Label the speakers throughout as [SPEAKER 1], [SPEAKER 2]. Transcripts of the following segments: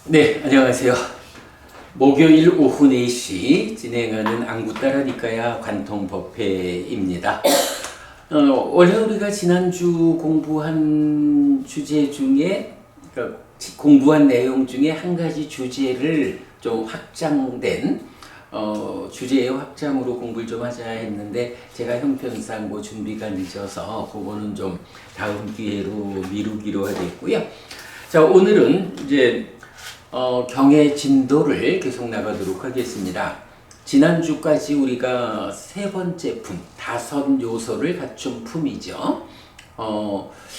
[SPEAKER 1] 네, 안녕하세요. 목요일 오후 4시 진행하는 안구따라니까야 관통법회입니다. 원래 우리가 지난주 공부한 주제 중에, 그러니까 공부한 내용 중에 한 가지 주제를 좀 확장된, 주제의 확장으로 공부를 좀 하자 했는데, 제가 형편상 뭐 준비가 늦어서 그거는 좀 다음 기회로 미루기로 하겠고요. 자, 오늘은 이제 경의 진도를 계속 나가도록 하겠습니다. 지난주까지 우리가 세 번째 품, 5요소를 갖춘 품이죠.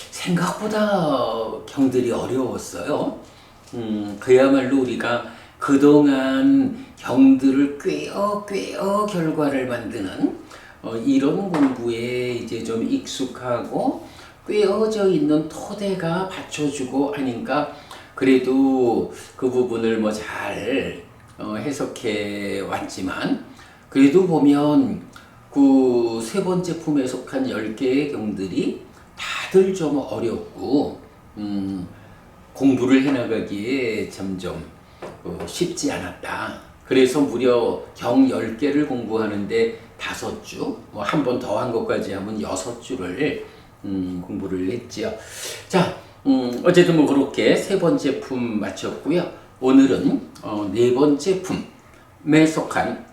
[SPEAKER 1] 생각보다 경들이 어려웠어요. 그야말로 우리가 그동안 경들을 꿰어 결과를 만드는 이런 공부에 이제 좀 익숙하고 꿰어져 있는 토대가 받쳐주고 하니까 그래도 그 부분을 뭐 잘 해석해 왔지만 그래도 보면 그 세 번째 품에 속한 10개의 경들이 다들 좀 어렵고 공부를 해나가기에 점점 쉽지 않았다. 그래서 무려 경 10개를 공부하는데 5주, 뭐 한 번 더 한 것까지 하면 6주를 공부를 했지요. 자, 어쨌든 뭐 그렇게 세 번째 품 마쳤고요. 오늘은 네 번째 품에 속한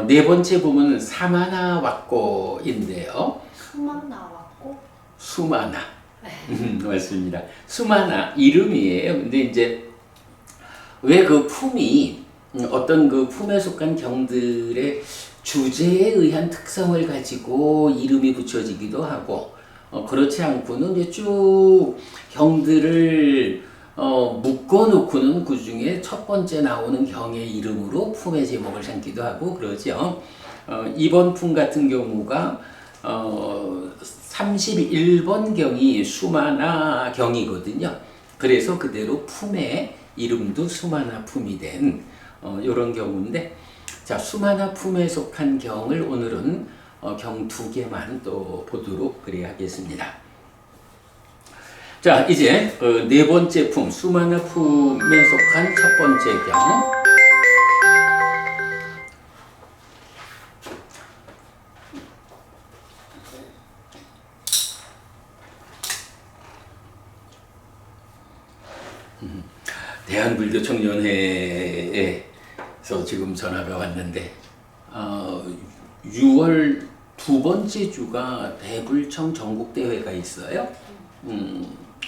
[SPEAKER 1] 네 번째 품은 사마나 왁고인데요.
[SPEAKER 2] 수만나 왔고?
[SPEAKER 1] 수마나. 맞습니다. 수마나 이름이에요. 근데 이제 왜 그 품이 어떤 그 품에 속한 경들의 주제에 의한 특성을 가지고 이름이 붙여지기도 하고 그렇지 않고는 이제 쭉 경들을 묶어놓고는 그 중에 첫 번째 나오는 경의 이름으로 품의 제목을 삼기도 하고 그러죠. 이번 품 같은 경우가 31번 경이 수마나 경이거든요. 그래서 그대로 품의 이름도 수마나 품이 된 이런 경우인데, 자, 수마나 품에 속한 경을 오늘은 경 2개만 또 보도록 그래야 하겠습니다. 자, 이제 네 번째 품, 수마나 품에 속한 첫 번째 경. 대한불교청년회에서 지금 전화가 왔는데 6월 두 번째 주가 대불청 전국대회가 있어요.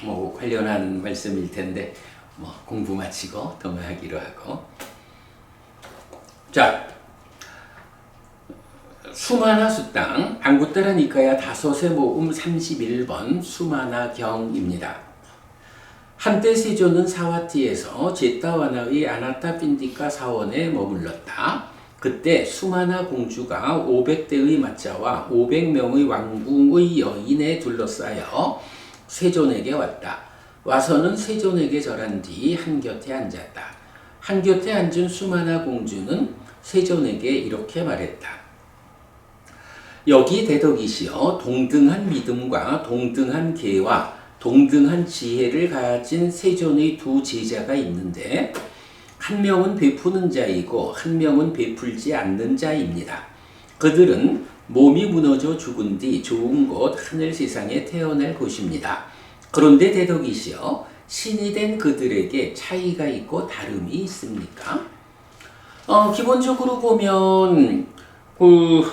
[SPEAKER 1] 뭐 관련한 말씀일 텐데 뭐 공부 마치고 통화하기로 하고. 자, 수마나 수땅 안구따라니까야 다섯의 모음 31번 수마나 경입니다. 한때 세조는 사와티에서 제타와나의 아나타핀디카 사원에 머물렀다. 그때 수마나 공주가 500대의 마차와 500명의 왕궁의 여인에 둘러싸여 세존에게 왔다. 와서는 세존에게 절한 뒤 한곁에 앉았다. 한곁에 앉은 수마나 공주는 세존에게 이렇게 말했다. 여기 대덕이시여, 동등한 믿음과 동등한 계와 동등한 지혜를 가진 세존의 두 제자가 있는데 한 명은 베푸는 자이고 한 명은 베풀지 않는 자입니다. 그들은 몸이 무너져 죽은 뒤 좋은 곳 하늘 세상에 태어날 것입니다. 그런데 대덕이시여, 신이 된 그들에게 차이가 있고 다름이 있습니까? 기본적으로 보면 그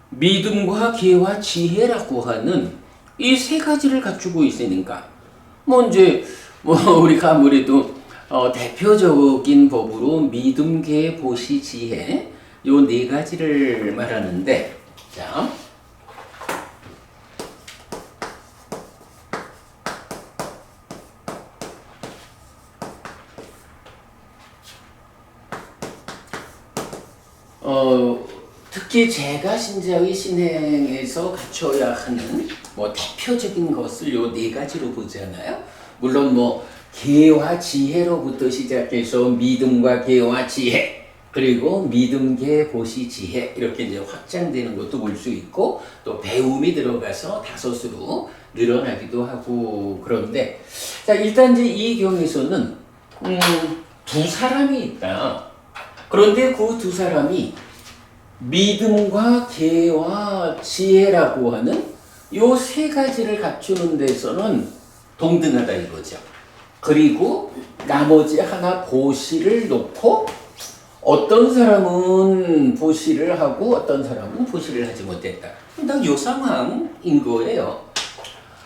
[SPEAKER 1] 믿음과 계와 지혜라고 하는 이 세 가지를 갖추고 있으니까 뭐 이제 뭐 우리가 아무래도 대표적인 법으로 믿음, 계, 보시, 지혜 요 네 가지를 말하는데, 자, 특히 제가 신자의 신행에서 갖춰야 하는 뭐 대표적인 것을 요 네 가지로 보잖아요. 물론 뭐 계와 지혜로부터 시작해서 믿음과 계와 지혜, 그리고 믿음, 계, 보시, 지혜 이렇게 이제 확장되는 것도 볼 수 있고 또 배움이 들어가서 5으로 늘어나기도 하고 그런데, 자, 일단 이제 이 경에서는 두 사람이 있다. 그런데 그 두 사람이 믿음과 계와 지혜라고 하는 요 세 가지를 갖추는 데서는 동등하다 이거죠. 그리고 나머지 하나 보시를 놓고 어떤 사람은 보시를 하고 어떤 사람은 보시를 하지 못했다. 딱 요 상황인 거예요.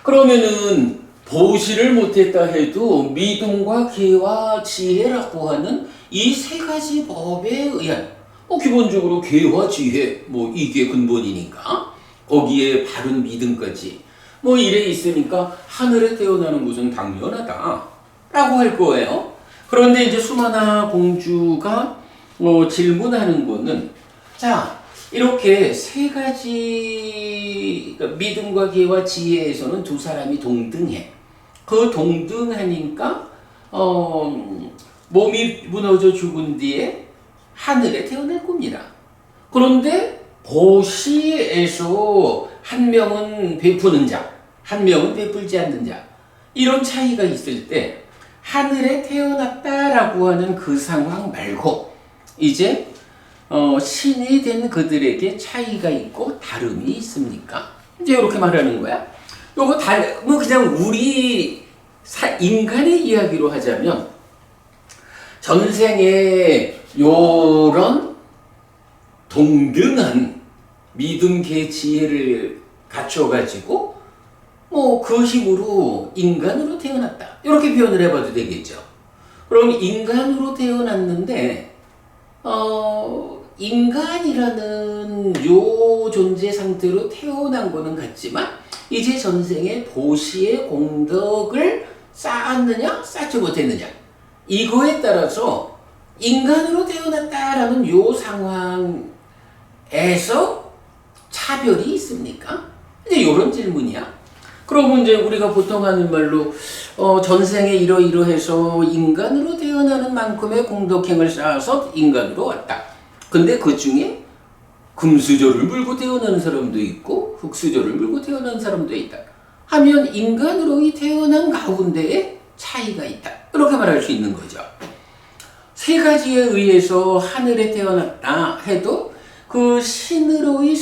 [SPEAKER 1] 그러면은 보시를 못했다 해도 믿음과 계와 지혜라고 하는 이 세 가지 법에 의한 기본적으로 계와 지혜 이게 근본이니까 거기에 바른 믿음까지 이래 있으니까 하늘에 태어나는 것은 당연하다 라고 할 거예요. 그런데 이제 수마나 공주가 질문하는 거는 자 이렇게 세 가지 그러니까 믿음과 계와 지혜에서는 두 사람이 동등해. 그 동등하니까 몸이 무너져 죽은 뒤에 하늘에 태어날 겁니다. 그런데 보시에서 한 명은 베푸는 자, 한 명은 베풀지 않는 자 이런 차이가 있을 때 하늘에 태어났다라고 하는 그 상황 말고 이제 신이 된 그들에게 차이가 있고 다름이 있습니까? 이제 이렇게 말하는 거야. 요거 그냥 우리 인간의 이야기로 하자면 전생에 요런 동등한 믿음, 계, 지혜를 갖춰가지고 그 힘으로 인간으로 태어났다. 이렇게 표현을 해봐도 되겠죠. 그럼 인간으로 태어났는데 인간이라는 요 존재 상태로 태어난 거는 같지만 이제 전생에 보시의 공덕을 쌓았느냐 쌓지 못했느냐 이거에 따라서 인간으로 태어났다라는 요 상황에서 차별이 있습니까? 이제 요런 질문이야. 그러면 이제 우리가 보통 하는 말로 전생에 이러이러해서 인간으로 태어나는 만큼의 공덕행을 쌓아서 인간으로 왔다. 근데 그 중에 금수저를 물고 태어나는 사람도 있고 흙수저를 물고 태어나는 사람도 있다. 하면 인간으로 태어난 가운데에 차이가 있다. 이렇게 말할 수 있는 거죠. 세 가지에 의해서 하늘에 태어났다 해도 그 신으로의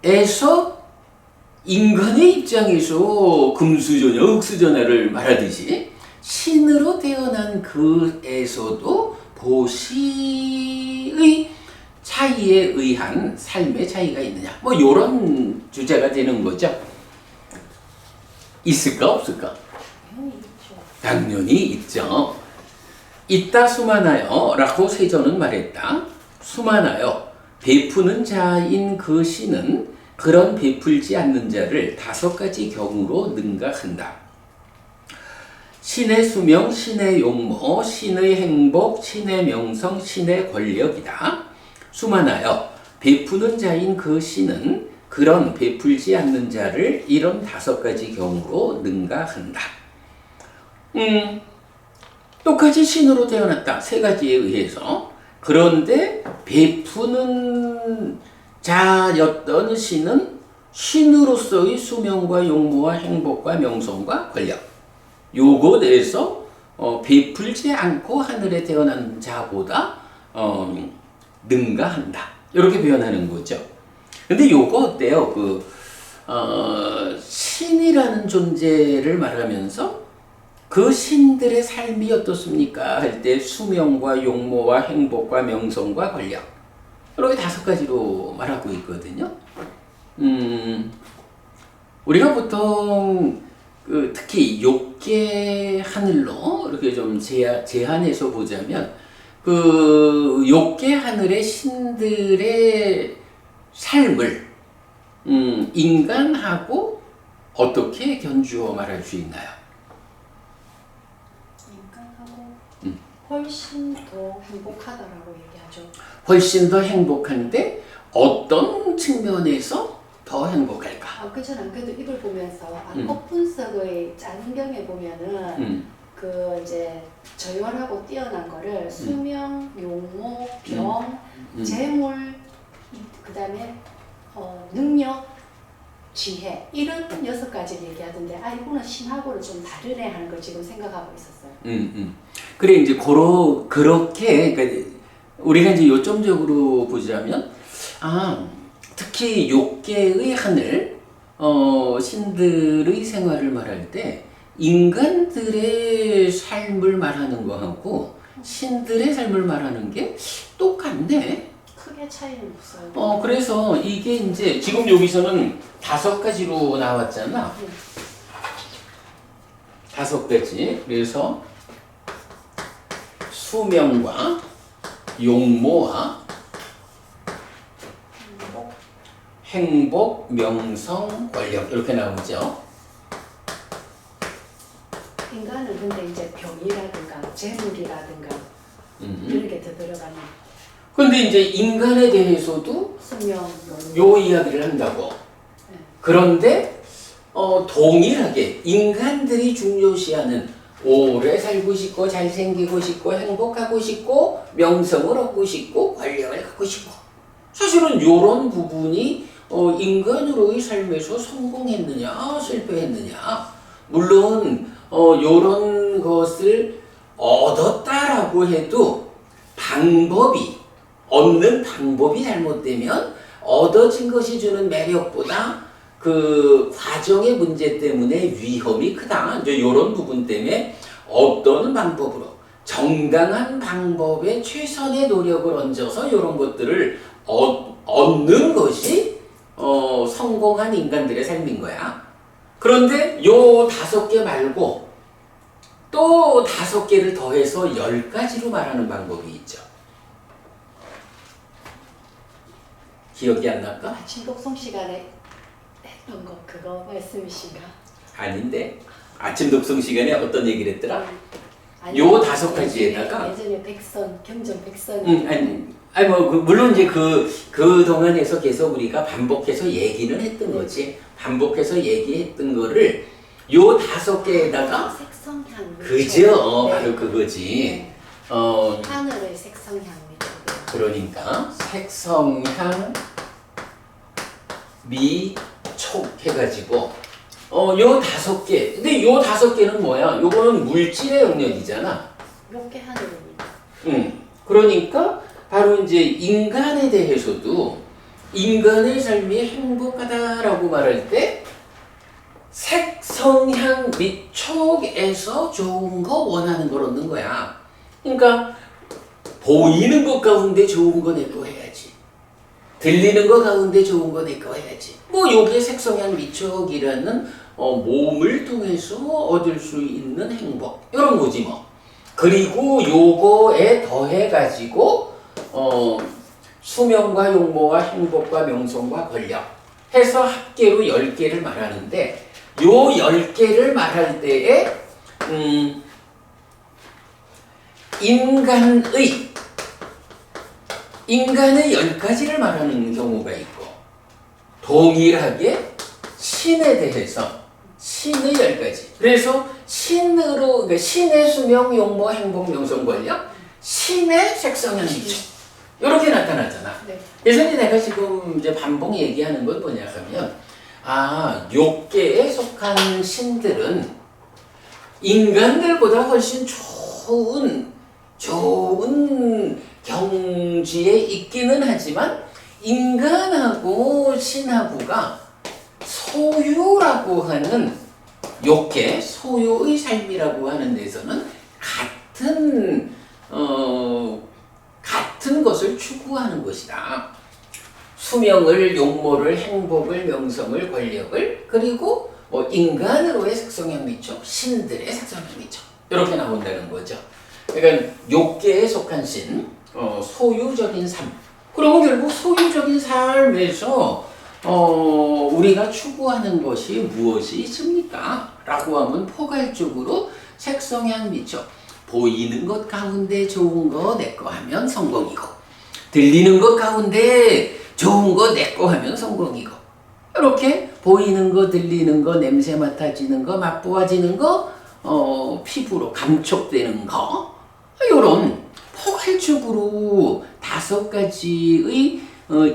[SPEAKER 1] 삶에서 인간의 입장에서 금수저냐 흙수저냐를 말하듯이 신으로 태어난 그에서도 보시의 차이에 의한 삶의 차이가 있느냐 요런 주제가 되는 거죠. 있을까 없을까? 당연히 있죠. 있다 수많아요 라고 세존은 말했다. 수많아요. 베푸는 자인 그 신은 그런 베풀지 않는 자를 5가지 경우로 능가한다. 신의 수명, 신의 용모, 신의 행복, 신의 명성, 신의 권력이다. 수많아요. 베푸는 자인 그 신은 그런 베풀지 않는 자를 이런 5가지 경우로 능가한다. 똑같이 신으로 태어났다. 3가지에 의해서. 그런데 베푸는 자였던 신은 신으로서의 수명과 용모와 행복과 명성과 권력 요것에서 베풀지 않고 하늘에 태어난 자보다 능가한다. 이렇게 표현하는 거죠. 근데 요거 어때요? 신이라는 존재를 말하면서 그 신들의 삶이 어떻습니까? 할 때 수명과 용모와 행복과 명성과 권력 이렇게 5가지로 말하고 있거든요. 우리가 보통 특히 욕계 하늘로 이렇게 좀 제한해서 보자면 욕계 하늘의 신들의 삶을 인간하고 어떻게 견주어 말할 수 있나요?
[SPEAKER 2] 인간하고 훨씬 더 행복하다라고 얘기하죠.
[SPEAKER 1] 훨씬 더 행복한데 어떤 측면에서 더 행복할까?
[SPEAKER 2] 저는 그래도 이걸 보면서 컵분석의 짠병에 보면은 이제 저열하고 뛰어난 거를 수명, 용모, 병, 재물, 그다음에 능력 지혜 이런 6가지를 얘기하던데 이거는 신하고는 좀 다르네 하는 걸 지금 생각하고 있었어요.
[SPEAKER 1] 그래 이제 그렇게 그러니까 우리가 이제 요점적으로 보자면 특히 욕계의 하늘 신들의 생활을 말할 때 인간들의 삶을 말하는 거하고 신들의 삶을 말하는 게 똑같네.
[SPEAKER 2] 크게 차이는 없어요.
[SPEAKER 1] 그래서 이게 이제 지금 여기서는 5가지로 나왔잖아. 5가지. 그래서 수명과 용모와 행복, 명성, 권력 이렇게 나오죠.
[SPEAKER 2] 인간은 근데 이제 병이라든가 재물이라든가 이런 게 더 들어가는.
[SPEAKER 1] 근데 이제 인간에 대해서도
[SPEAKER 2] 수명,
[SPEAKER 1] 요 이야기를 한다고.
[SPEAKER 2] 네.
[SPEAKER 1] 그런데 동일하게 인간들이 중요시하는 오래 살고 싶고 잘생기고 싶고 행복하고 싶고 명성을 얻고 싶고 권력을 갖고 싶고 사실은 요런 부분이 인간으로의 삶에서 성공했느냐 실패했느냐 물론 요런 것을 얻었다라고 해도 얻는 방법이 잘못되면 얻어진 것이 주는 매력보다 그 과정의 문제 때문에 위험이 크다. 이제 이런 부분 때문에 어떤 방법으로 정당한 방법에 최선의 노력을 얹어서 이런 것들을 얻는 것이 성공한 인간들의 삶인 거야. 그런데 요 5개 말고 또 5개를 더해서 10가지로 말하는 방법이 있죠. 기억이 안 날까?
[SPEAKER 2] 아침 독송 시간에 했던 거 그거 말씀이신가?
[SPEAKER 1] 아닌데 아침 독송 시간에 어떤 얘기를 했더라?
[SPEAKER 2] 아니,
[SPEAKER 1] 요 5가지에다가
[SPEAKER 2] 예전에 백선 경전 백선
[SPEAKER 1] 아니 뭐 물론 이제 그 동안에서 계속 우리가 반복해서 얘기는 했던 거지. 반복해서 얘기했던 거를 요 5개에다가
[SPEAKER 2] 색성향
[SPEAKER 1] 그죠?
[SPEAKER 2] 네.
[SPEAKER 1] 바로 그거지.
[SPEAKER 2] 네. 하늘의 색성향
[SPEAKER 1] 그러니까 색성향 미촉 해가지고 요 5개. 근데 요 5개는 뭐야? 요거는 물질의 영역이잖아.
[SPEAKER 2] 몇개 하늘입니다.
[SPEAKER 1] 그러니까 바로 이제 인간에 대해서도 인간의 삶이 행복하다라고 말할 때 색성향 미촉에서 좋은 거 원하는 걸 얻는 거야. 그러니까 보이는 것 가운데 좋은 거 내 거 해야지. 들리는 거 가운데 좋은 거 내 거 해야지. 뭐 요게 색성향 미촉이라는 몸을 통해서 얻을 수 있는 행복 이런 거지 뭐. 그리고 요거에 더해가지고 수명과 용모와 행복과 명성과 권력 해서 합계로 10개를 말하는데 요 10개를 말할 때에 인간의 10가지를 말하는 경우가 있고 동일하게 신에 대해서 신의 10가지. 그래서 그러니까 신의 수명, 용모, 행복, 명성, 권력, 신의 색성향 미촉 이렇게 나타나잖아.
[SPEAKER 2] 네.
[SPEAKER 1] 그래서 이제 내가 지금 이제 반복 얘기하는 건 뭐냐 하면 욕계에 속한 신들은 인간들보다 훨씬 좋은 경지에 있기는 하지만 인간하고 신하고가 소유라고 하는 욕계, 소유의 삶이라고 하는 데서는 같은 것을 추구하는 것이다. 수명을, 용모를, 행복을, 명성을, 권력을 그리고 인간으로의 색성향 미촉, 신들의 색성향 미촉 이렇게 나온다는 거죠. 그러니까 욕계에 속한 신, 소유적인 삶. 그리고 결국 소유적인 삶에서 우리가 추구하는 것이 무엇이 있습니까? 라고 하면 포괄적으로 색성향 미촉. 보이는 것 가운데 좋은 거 내 거 하면 성공이고 들리는 것 가운데 좋은 거 내 거 하면 성공이고 이렇게 보이는 거, 들리는 거, 냄새 맡아지는 거, 맛보아지는 거, 피부로 감촉되는 거 이런 포괄적으로 5가지의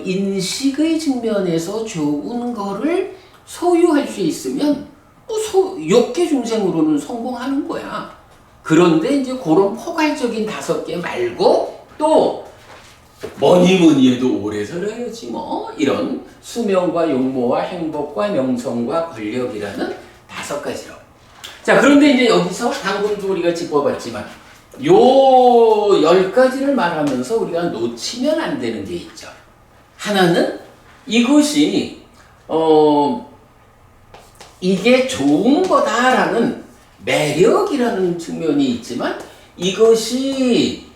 [SPEAKER 1] 인식의 측면에서 좋은 거를 소유할 수 있으면 욕계 중생으로는 성공하는 거야. 그런데 이제 그런 포괄적인 5개 말고 또 뭐니 해도 오래 살아야지 뭐. 이런 수명과 용모와 행복과 명성과 권력이라는 5가지로. 자, 그런데 이제 여기서 방금도 우리가 짚어봤지만 요 10가지를 말하면서 우리가 놓치면 안 되는 게 있죠. 하나는 이것이 이게 좋은 거다라는 매력이라는 측면이 있지만 이것이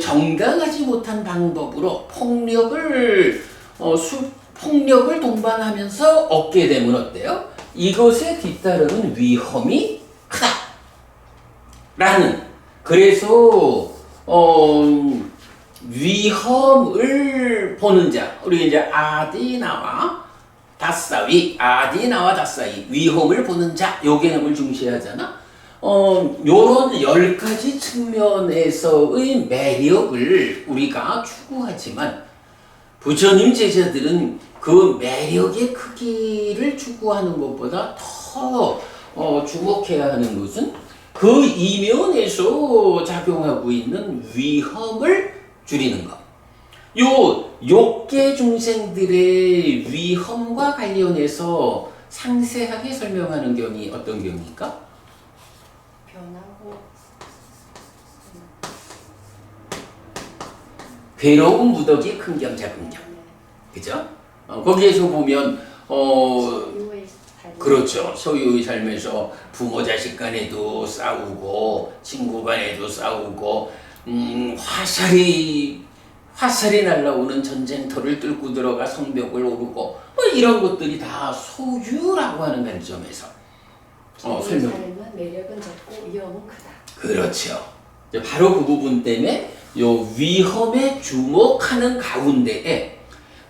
[SPEAKER 1] 정당하지 못한 방법으로 폭력을 동반하면서 얻게 되면 어때요? 이것에 뒤따르는 위험이 크다라는, 그래서 위험을 보는 자, 우리 이제 아디나와 다사위, 위험을 보는 자, 요 개념을 중시하잖아. 요런 10가지 측면에서의 매력을 우리가 추구하지만 부처님 제자들은 그 매력의 크기를 추구하는 것보다 더 주목해야 하는 것은 그 이면에서 작용하고 있는 위험을 줄이는 것. 요 욕계 중생들의 위험과 관련해서 상세하게 설명하는 경이 어떤 경입니까?
[SPEAKER 2] 변하고
[SPEAKER 1] 괴로운 무더기 큰 경 작은 경. 그죠? 거기에서 보면
[SPEAKER 2] 소유의 삶.
[SPEAKER 1] 그렇죠. 소유의 삶에서 부모 자식 간에도 싸우고 친구 간에도 싸우고 화살이 날라오는 전쟁터를 뚫고 들어가 성벽을 오르고 뭐 이런 것들이 다 소유라고 하는 관점에서 설명.
[SPEAKER 2] 삶은 매력은 적고 위험은 크다.
[SPEAKER 1] 그렇죠. 바로 그 부분 때문에 요 위험에 주목하는 가운데에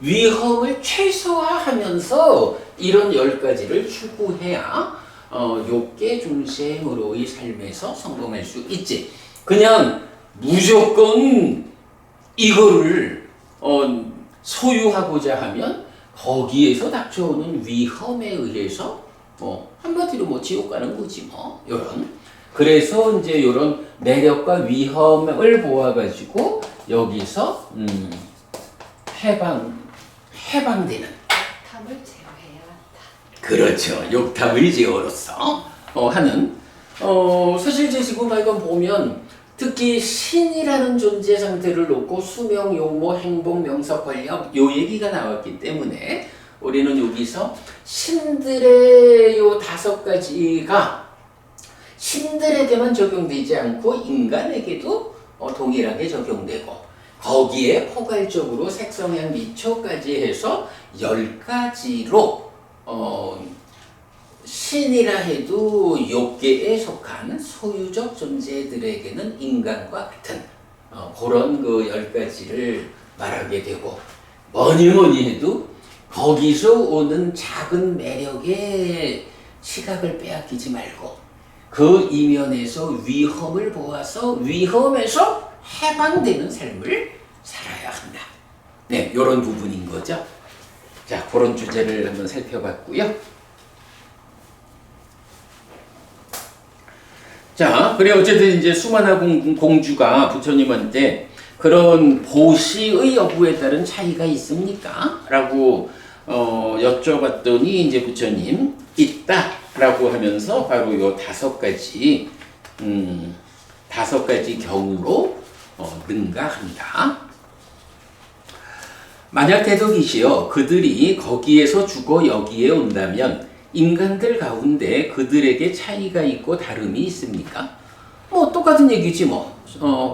[SPEAKER 1] 위험을 최소화하면서 이런 10가지를 추구해야 욕계 중생으로의 삶에서 성공할 수 있지. 그냥 무조건 이거를 소유하고자 하면 거기에서 닥쳐오는 위험에 의해서 한마디로 지옥 가는 거지 뭐. 요런. 그래서 이제 요런 매력과 위험을 보아가지고 여기서 해방되는
[SPEAKER 2] 탐을 제어해야 한다.
[SPEAKER 1] 그렇죠. 욕탐의 제어로서 하는 사실 제 지금 이건 보면 특히 신이라는 존재 상태를 놓고 수명, 용모, 행복, 명석, 권력 요 얘기가 나왔기 때문에 우리는 여기서 신들의 요 5가지가 신들에게만 적용되지 않고 인간에게도 동일하게 적용되고 거기에 포괄적으로 색성향 미초까지 해서 10가지로 신이라 해도 욕계에 속한 소유적 존재들에게는 인간과 같은 그런 그 10가지를 말하게 되고 뭐니 해도 거기서 오는 작은 매력에 시각을 빼앗기지 말고 그 이면에서 위험을 보아서 위험에서 해방되는 삶을 살아야 한다. 네, 이런 부분인 거죠. 자, 그런 주제를 한번 살펴봤고요. 자, 그래 어쨌든 이제 수만화 공주가 부처님한테 그런 보시의 여부에 따른 차이가 있습니까? 라고 여쭤봤더니 이제 부처님 있다라고 하면서 바로 요 5가지 5가지 경우로 능가한다. 만약 대덕이시여 그들이 거기에서 죽어 여기에 온다면 인간들 가운데 그들에게 차이가 있고 다름이 있습니까? 뭐 똑같은 얘기지 뭐.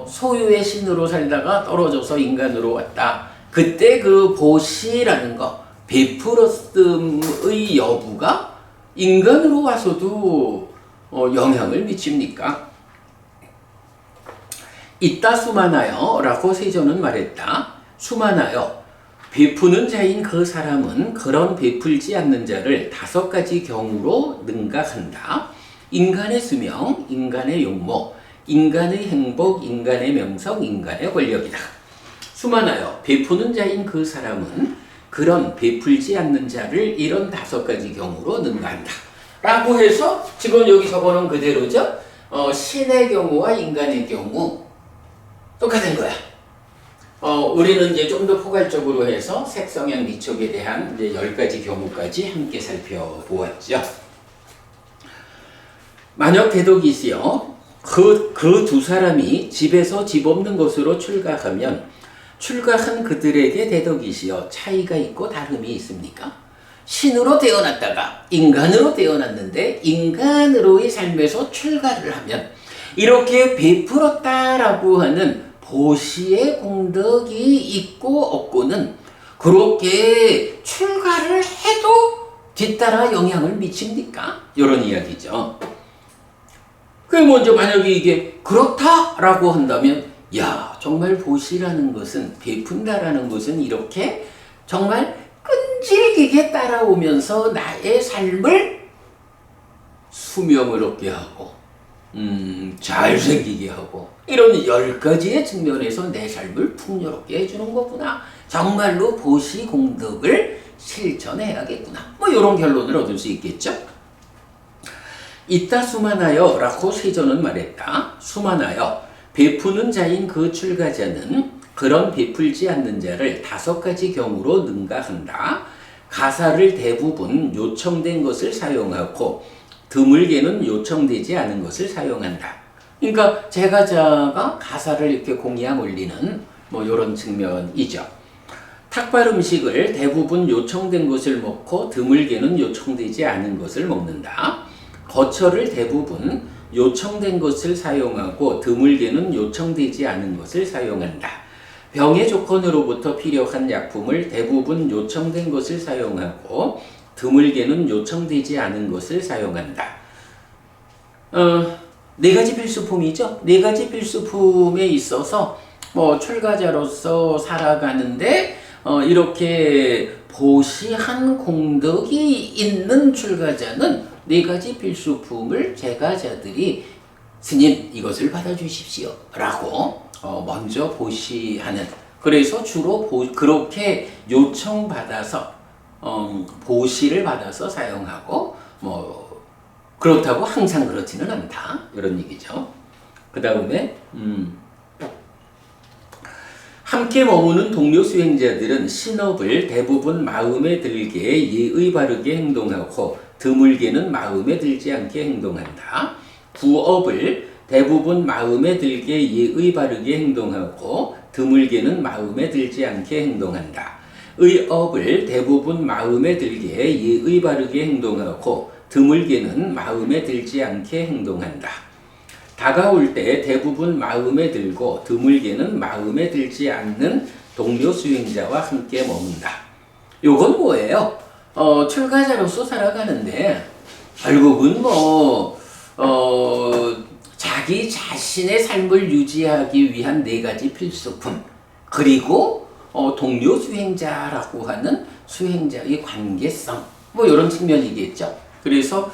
[SPEAKER 1] 소유의 신으로 살다가 떨어져서 인간으로 왔다. 그때 그 보시라는 거 베풀었음의 여부가 인간으로 와서도 영향을 미칩니까? 이따 수만하여 라고 세존은 말했다. 수만하여 베푸는 자인 그 사람은 그런 베풀지 않는 자를 5가지 경우로 능가한다. 인간의 수명, 인간의 용모, 인간의 행복, 인간의 명성, 인간의 권력이다. 수만하여 베푸는 자인 그 사람은 그런 베풀지 않는 자를 이런 5가지 경우로 능가한다. 라고 해서 지금 여기 적어놓은 그대로죠. 신의 경우와 인간의 경우 똑같은 거야. 우리는 이제 좀 더 포괄적으로 해서 색성향 미촉에 대한 이제 10가지 경우까지 함께 살펴보았죠. 만약 대덕이시여 그 두 사람이 집에서 집 없는 곳으로 출가하면 출가한 그들에게 대덕이시여 차이가 있고 다름이 있습니까? 신으로 태어났다가 인간으로 태어났는데 인간으로의 삶에서 출가를 하면 이렇게 베풀었다라고 하는 보시의 공덕이 있고 없고는 그렇게 출가를 해도 뒤따라 영향을 미칩니까? 이런 이야기죠. 그 먼저 만약에 이게 그렇다라고 한다면 야 정말 보시라는 것은 베푼다라는 것은 이렇게 정말 끈질기게 따라오면서 나의 삶을 수명을 하고 잘생기게 하고 이런 10가지의 측면에서 내 삶을 풍요롭게 해주는 거구나. 정말로 보시 공덕을 실천해야겠구나. 뭐 이런 결론을 얻을 수 있겠죠. 이따 수만하여 라고 세존은 말했다. 수만하여 베푸는 자인 그 출가자는 그런 베풀지 않는 자를 5가지 경우로 능가한다. 가사를 대부분 요청된 것을 사용하고 드물게는 요청되지 않은 것을 사용한다. 그러니까 제가자가 가사를 이렇게 공양 올리는 뭐 이런 측면이죠. 탁발 음식을 대부분 요청된 것을 먹고 드물게는 요청되지 않은 것을 먹는다. 거처를 대부분 요청된 것을 사용하고 드물게는 요청되지 않은 것을 사용한다. 병의 조건으로부터 필요한 약품을 대부분 요청된 것을 사용하고 드물게는 요청되지 않은 것을 사용한다. 4가지 필수품이죠. 4가지 필수품에 있어서 뭐 출가자로서 살아가는데 이렇게 보시한 공덕이 있는 출가자는 4가지 필수품을 제가자들이 스님 이것을 받아주십시오 라고 먼저 보시하는, 그래서 주로 그렇게 요청받아서 보시를 받아서 사용하고 뭐 그렇다고 항상 그렇지는 않다 이런 얘기죠. 그 다음에 함께 머무는 동료 수행자들은 신업을 대부분 마음에 들게 예의 바르게 행동하고 드물게는 마음에 들지 않게 행동한다. 구업을 대부분 마음에 들게 예의 바르게 행동하고 드물게는 마음에 들지 않게 행동한다. 의업을 대부분 마음에 들게 예의 바르게 행동하고 드물게는 마음에 들지 않게 행동한다. 다가올 때 대부분 마음에 들고 드물게는 마음에 들지 않는 동료 수행자와 함께 머문다. 요건 뭐예요? 출가자로서 살아가는데 결국은 자기 자신의 삶을 유지하기 위한 4가지 필수품, 그리고 동료 수행자라고 하는 수행자의 관계성, 뭐 이런 측면이겠죠. 그래서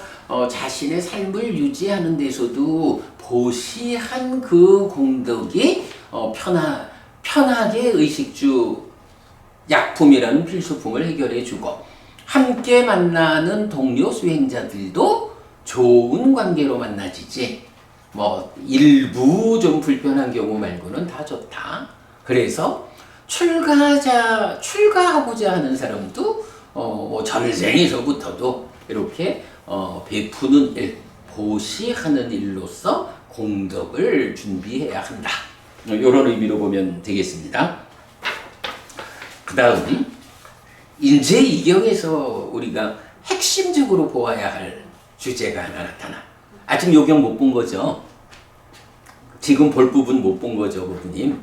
[SPEAKER 1] 자신의 삶을 유지하는 데서도 보시한 그 공덕이 편하게 의식주 약품이라는 필수품을 해결해주고, 함께 만나는 동료 수행자들도 좋은 관계로 만나지지 뭐 일부 좀 불편한 경우 말고는 다 좋다. 그래서 출가하고자 하는 사람도 뭐 전생에서부터도 이렇게 베푸는 일, 보시하는 일로서 공덕을 준비해야 한다. 이런 의미로 보면 되겠습니다. 그 다음 이제 이 경에서 우리가 핵심적으로 보아야 할 주제가 하나 나타나. 아직 요경 못 본 거죠? 지금 볼 부분 못 본 거죠, 부부님?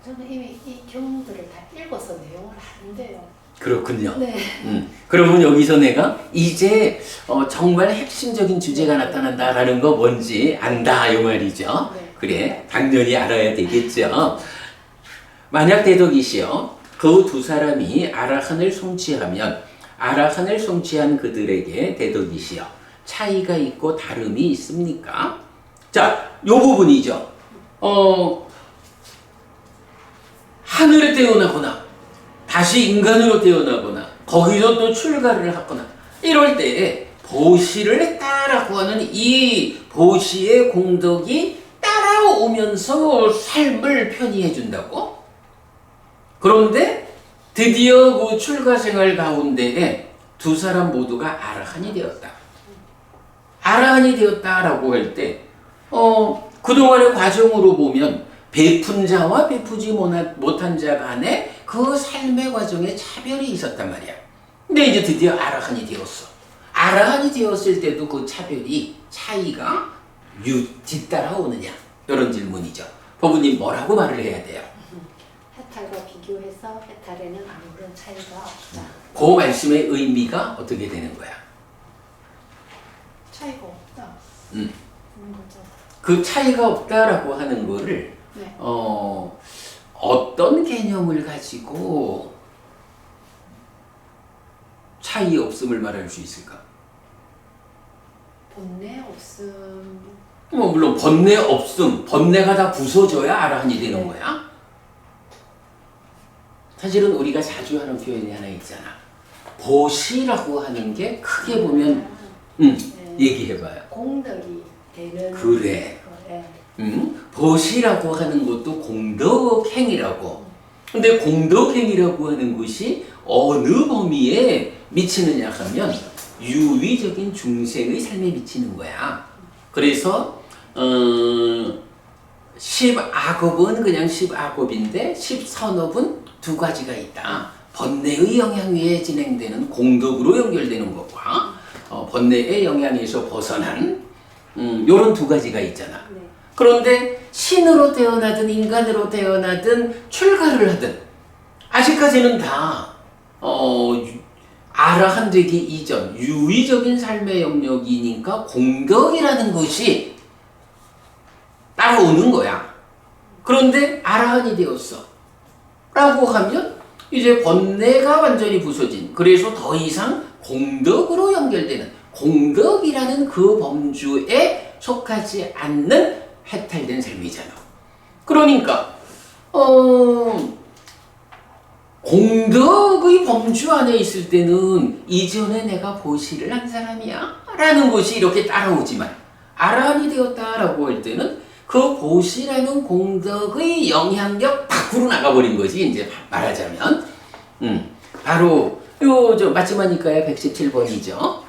[SPEAKER 2] 저는 이미 이 경들을 다 읽어서 내용을 아는데요.
[SPEAKER 1] 그렇군요.
[SPEAKER 2] 네.
[SPEAKER 1] 그러면 여기서 내가 이제 정말 핵심적인 주제가 나타난다라는 거 뭔지 안다 이 말이죠.
[SPEAKER 2] 네.
[SPEAKER 1] 그래, 당연히 알아야 되겠죠. 만약 대덕이시여 그 2 사람이 아라한을 성취하면 아라한을 성취한 그들에게 대덕이시여 차이가 있고 다름이 있습니까? 자, 요 부분이죠. 하늘에 태어나거나 다시 인간으로 태어나거나 거기서 또 출가를 하거나 이럴 때 보시를 했다라고 하는 이 보시의 공덕이 따라오면서 삶을 편히 해준다고? 그런데 드디어 그 출가 생활 가운데에 두 사람 모두가 아라한이 되었다. 아라한이 되었다라고 할 때, 그동안의 과정으로 보면 베푼 자와 베푸지 못한 자 간에 그 삶의 과정에 차별이 있었단 말이야. 근데 이제 드디어 아라한이 되었어. 아라한이 되었을 때도 그 차이가 뒤따라오느냐? 이런 질문이죠. 법부님 뭐라고 말을 해야 돼요?
[SPEAKER 2] 해탈과 비교해서 해탈에는 아무런 차이가 없다.
[SPEAKER 1] 그 말씀의 의미가 어떻게 되는 거야?
[SPEAKER 2] 차이가 없다. 거죠.
[SPEAKER 1] 그 차이가 없다라고 하는 거를
[SPEAKER 2] 네.
[SPEAKER 1] 어떤 개념을 가지고 차이 없음을 말할 수 있을까?
[SPEAKER 2] 본래 없음.
[SPEAKER 1] 물론 번뇌 없음, 번뇌가 다 부서져야 아라한이 되는 거야. 사실은 우리가 자주 하는 표현이 하나 있잖아. 보시라고 하는 게 크게 보면 얘기해봐요.
[SPEAKER 2] 공덕이 되는.
[SPEAKER 1] 그래.
[SPEAKER 2] 거에.
[SPEAKER 1] 보시라고 하는 것도 공덕행이라고. 근데 공덕행이라고 하는 것이 어느 범위에 미치느냐 하면 유의적인 중생의 삶에 미치는 거야. 그래서 10악업은 그냥 10악업인데 10선업은 두 가지가 있다. 번뇌의 영향 위에 진행되는 공덕으로 연결되는 것과 번뇌의 영향에서 벗어난 요런 두 가지가 있잖아.
[SPEAKER 2] 네.
[SPEAKER 1] 그런데 신으로 태어나든 인간으로 태어나든 출가를 하든 아직까지는 다 아라한 되기 이전 유의적인 삶의 영역이니까 공덕이라는 것이 따라오는 거야. 그런데 아라한이 되었어 라고 하면 이제 번뇌가 완전히 부서진, 그래서 더 이상 공덕으로 연결되는, 공덕이라는 그 범주에 속하지 않는 해탈된 삶이잖아. 그러니까 공덕의 범주 안에 있을 때는 이전에 내가 보시를 한 사람이야 라는 것이 이렇게 따라오지만, 아라한이 되었다라고 할 때는 그 보시라는 공덕의 영향력 밖으로 나가버린 거지. 이제 말하자면 바로 요 마지막이니까요 117번이죠.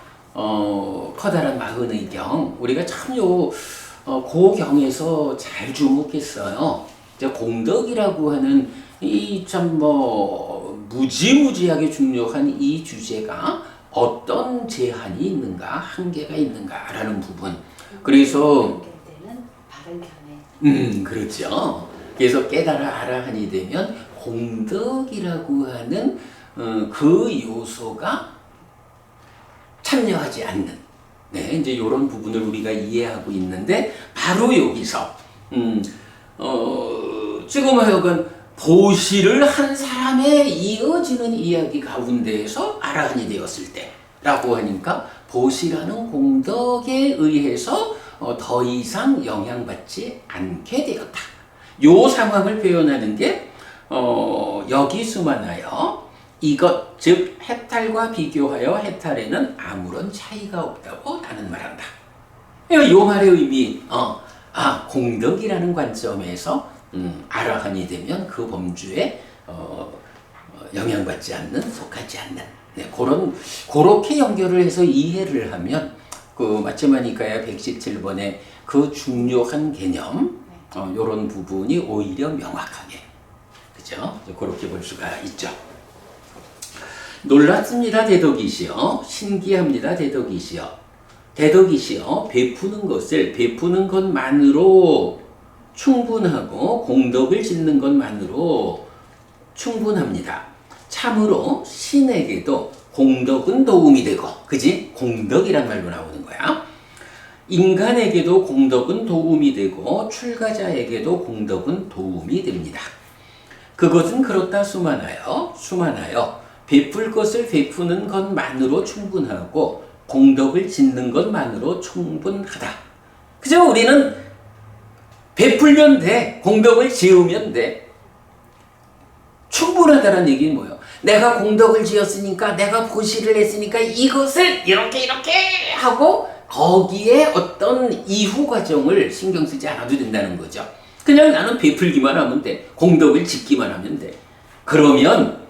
[SPEAKER 1] 커다란 마흔의 경, 우리가 참 그 경에서 잘 주목했어요. 이제 공덕이라고 하는 이 참 무지무지하게 중요한 이 주제가 어떤 제한이 있는가, 한계가 있는가라는 부분. 그래서
[SPEAKER 2] 바른 견해.
[SPEAKER 1] 그렇죠. 그래서 깨달아 아라한이 되면 공덕이라고 하는 그 요소가 참여하지 않는, 네, 이제 이런 부분을 우리가 이해하고 있는데, 바로 여기서 지금 하여간 보시를 한 사람에 이어지는 이야기 가운데에서 아라한이 되었을 때라고 하니까 보시라는 공덕에 의해서 더 이상 영향받지 않게 되었다. 요 상황을 표현하는 게 여기서만 하여 이것, 즉 해탈과 비교하여 해탈에는 아무런 차이가 없다고 나는 말한다. 요 말의 의미, 공덕이라는 관점에서 아라한이 되면 그 범주에 영향받지 않는, 속하지 않는, 네, 그렇게 연결을 해서 이해를 하면 그 마츠마니카야 117번의 그 중요한 개념, 요런 부분이 오히려 명확하게, 그죠? 그렇게 볼 수가 있죠. 놀랍습니다, 대덕이시여. 신기합니다, 대덕이시여. 대덕이시여, 베푸는 것만으로 충분하고 공덕을 짓는 것만으로 충분합니다. 참으로 신에게도 공덕은 도움이 되고, 그지? 공덕이란 말로 나오는 거야. 인간에게도 공덕은 도움이 되고 출가자에게도 공덕은 도움이 됩니다. 그것은 그렇다 수만하여 베풀 것을 베푸는 것만으로 충분하고 공덕을 짓는 것만으로 충분하다. 그죠? 우리는 베풀면 돼. 공덕을 지으면 돼. 충분하다는 얘기는 뭐예요? 내가 공덕을 지었으니까 내가 보시를 했으니까 이것을 이렇게 하고 거기에 어떤 이후 과정을 신경 쓰지 않아도 된다는 거죠. 그냥 나는 베풀기만 하면 돼. 공덕을 짓기만 하면 돼. 그러면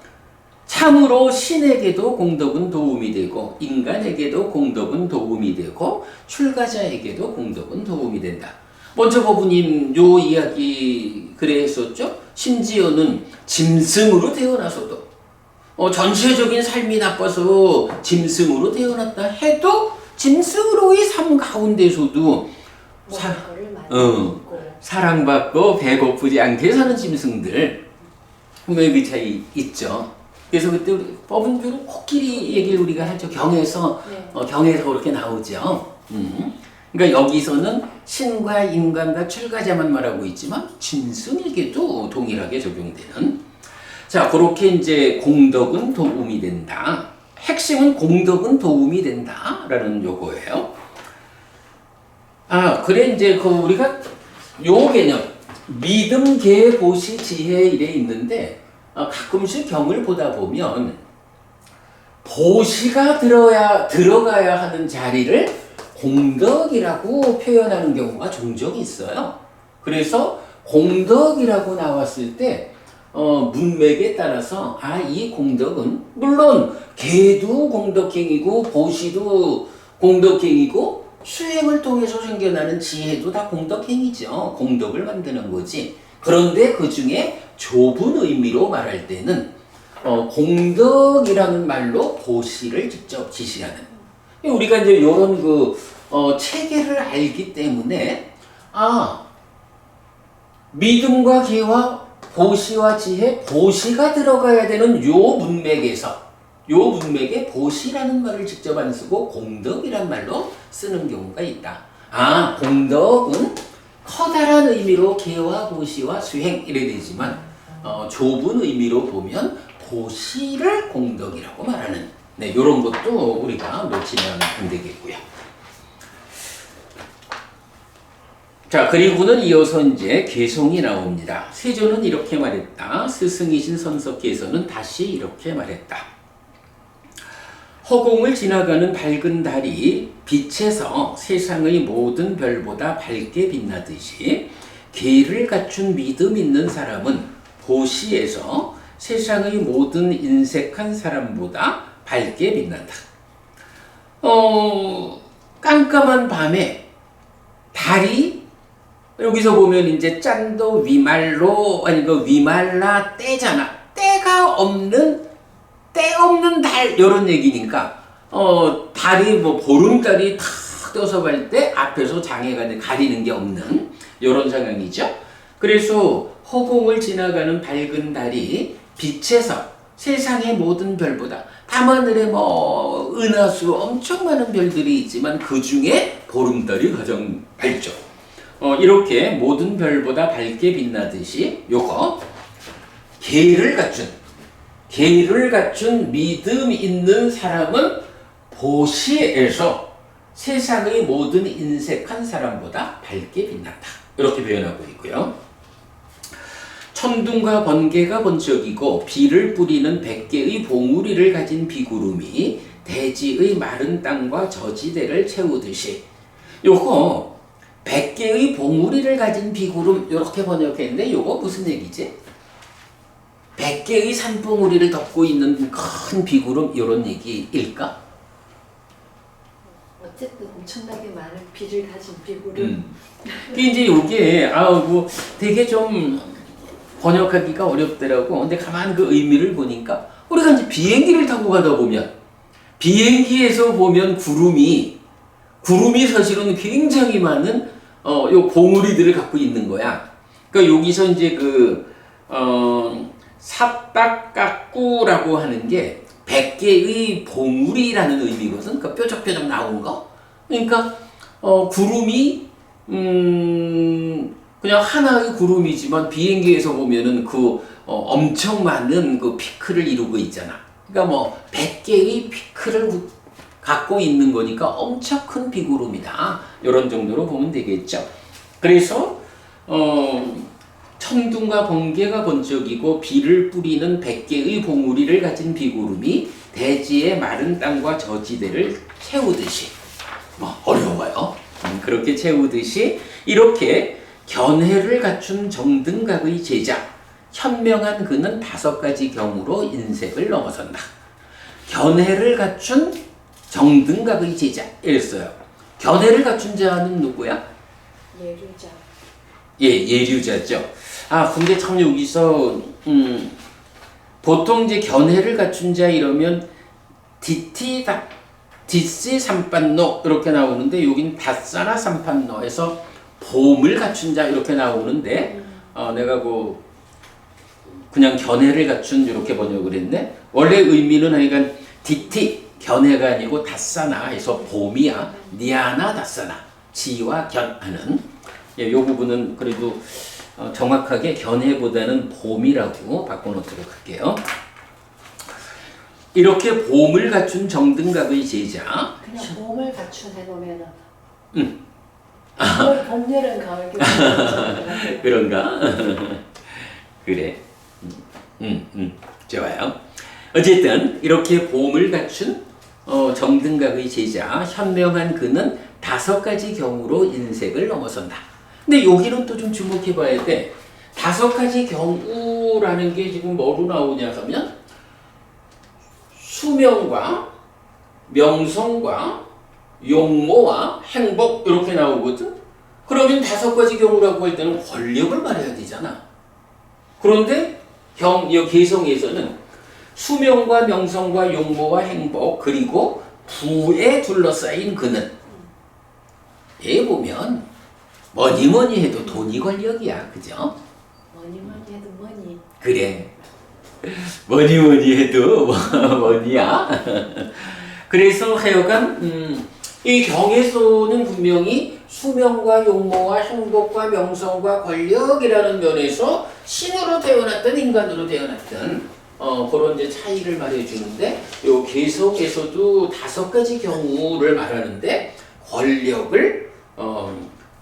[SPEAKER 1] 참으로 신에게도 공덕은 도움이 되고 인간에게도 공덕은 도움이 되고 출가자에게도 공덕은 도움이 된다. 먼저 거부님 요 이야기 그래 했었죠. 심지어는 짐승으로 태어나서도 전체적인 삶이 나빠서 짐승으로 태어났다 해도 짐승으로의 삶 가운데서도 사랑받고 배고프지 않게 사는 짐승들 분명히 그 차이 있죠. 그래서 그때 우리 법은주로 코끼리 얘기를 우리가 하죠. 경에서 경에서 그렇게 나오죠. 그러니까 여기서는 신과 인간과 출가자만 말하고 있지만 짐승에게도 동일하게 적용되는. 자, 그렇게 이제 공덕은 도움이 된다. 핵심은 공덕은 도움이 된다라는 요거예요. 아, 그래 이제 그 우리가 요 개념 믿음, 계, 보시, 지혜 이래 있는데 가끔씩 경을 보다 보면 보시가 들어가야 하는 자리를 공덕이라고 표현하는 경우가 종종 있어요. 그래서 공덕이라고 나왔을 때 문맥에 따라서 이 공덕은 물론 계도 공덕행이고 보시도 공덕행이고 수행을 통해서 생겨나는 지혜도 다 공덕행이죠. 공덕을 만드는 거지. 그런데 그 중에 좁은 의미로 말할 때는 공덕이라는 말로 보시를 직접 지시하는. 우리가 이제 이런 체계를 알기 때문에 믿음과 계와 보시와 지혜, 보시가 들어가야 되는 요 문맥에 보시라는 말을 직접 안 쓰고 공덕이란 말로 쓰는 경우가 있다. 공덕은 커다란 의미로 계와 보시와 수행 이래 되지만 좁은 의미로 보면 보시를 공덕이라고 말하는 이런 것도 우리가 놓치면 안 되겠고요. 자, 그리고는 이어서 이제 개성이 나옵니다. 세조는 이렇게 말했다. 스승이신 선석께서는 다시 이렇게 말했다. 허공을 지나가는 밝은 달이 빛에서 세상의 모든 별보다 밝게 빛나듯이 계를 갖춘 믿음 있는 사람은 보시에서 세상의 모든 인색한 사람보다 밝게 빛난다. 깜깜한 밤에 달이 여기서 보면 이제 짠도 위말로 위말라 때잖아. 때가 없는 달 이런 얘기니까 달이 보름달이 탁 떠서 갈 때 앞에서 장애가 가리는 게 없는 이런 상황이죠. 그래서 허공을 지나가는 밝은 달이 빛에서 세상의 모든 별보다 밤하늘에 은하수 엄청 많은 별들이 있지만 그 중에 보름달이 가장 밝죠. 이렇게 모든 별보다 밝게 빛나듯이 요거 계를 갖춘 믿음 있는 사람은 보시에서 세상의 모든 인색한 사람보다 밝게 빛난다. 이렇게 표현하고 있고요. 천둥과 번개가 번쩍이고 비를 뿌리는 100개의 봉우리를 가진 비구름이 대지의 마른 땅과 저지대를 채우듯이 요거 100개의 봉우리를 가진 비구름 이렇게 번역했는데 요거 무슨 얘기지? 100개의 산봉우리를 덮고 있는 큰 비구름 이런 얘기일까?
[SPEAKER 2] 어쨌든 엄청나게 많은 비를 가진 비구름.
[SPEAKER 1] 이제 요게 되게 좀 번역하기가 어렵더라고. 근데 가만 그 의미를 보니까 우리가 이제 비행기를 타고 가다 보면 비행기에서 보면 구름이 사실은 굉장히 많은 요 봉우리들을 갖고 있는 거야. 그러니까 여기서 이제 삽닥깎구라고 하는 게 100개의 봉우리라는 의미거든. 그러니까 뾰족뾰족 나온 거. 그러니까 구름이 그냥 하나의 구름이지만 비행기에서 보면은 엄청 많은 피크를 이루고 있잖아. 그러니까 100개의 피크를 갖고 있는 거니까 엄청 큰 비구름이다. 이런 정도로 보면 되겠죠. 그래서 천둥과 번개가 번쩍이고 비를 뿌리는 100개의 봉우리를 가진 비구름이 대지의 마른 땅과 저지대를 채우듯이 어려워요. 그렇게 채우듯이 이렇게 견해를 갖춘 정등각의 제자 현명한 그는 5가지 경우로 인색을 넘어선다. 견해를 갖춘 정등각의 제자 이랬어요. 견해를 갖춘 자는 누구야?
[SPEAKER 2] 예류자.
[SPEAKER 1] 예, 예류자죠. 근데 참 여기서 보통 이제 견해를 갖춘 자 이러면 디시 삼판노 이렇게 나오는데 여긴 다사나 삼판노에서 봄을 갖춘 자 이렇게 나오는데 내가 그냥 견해를 갖춘 이렇게 번역을 했네. 원래 의미는 하여간 디티 견해가 아니고 다사나 해서 봄이야. 니아나 다사나 지와 견하는 이 부분은 그래도 정확하게 견해보다는 봄이라고 바꿔놓도록 할게요. 이렇게 봄을 갖춘 정등각의 제자.
[SPEAKER 2] 그냥 봄을 갖춘 해놓으면은. 봄, 여름, 가을, 겨울.
[SPEAKER 1] 그런가? 그래. 좋아요. 어쨌든 이렇게 봄을 갖춘 정등각의 제자 현명한 그는 5가지 경우로 인색을 넘어선다. 근데 여기는 또 좀 주목해 봐야 돼. 5가지 경우라는 게 지금 뭐로 나오냐 하면 수명과 명성과 용모와 행복 이렇게 나오거든. 그러면 5가지 경우라고 할 때는 권력을 말해야 되잖아. 그런데 이 개성에서는 수명과 명성과 용모와 행복 그리고 부에 둘러싸인 그는 얘 보면 뭐니 해도 돈이 권력이야. 그죠?
[SPEAKER 2] 뭐니 해도 뭐니.
[SPEAKER 1] 그래. 뭐니 해도 뭐니야. 그래서 하여간 이 경에서는 분명히 수명과 용모와 행복과 명성과 권력이라는 면에서 신으로 태어났든 인간으로 태어났든 그런 이제 차이를 말해주는데 요 개성에서도 5가지 경우를 말하는데 권력을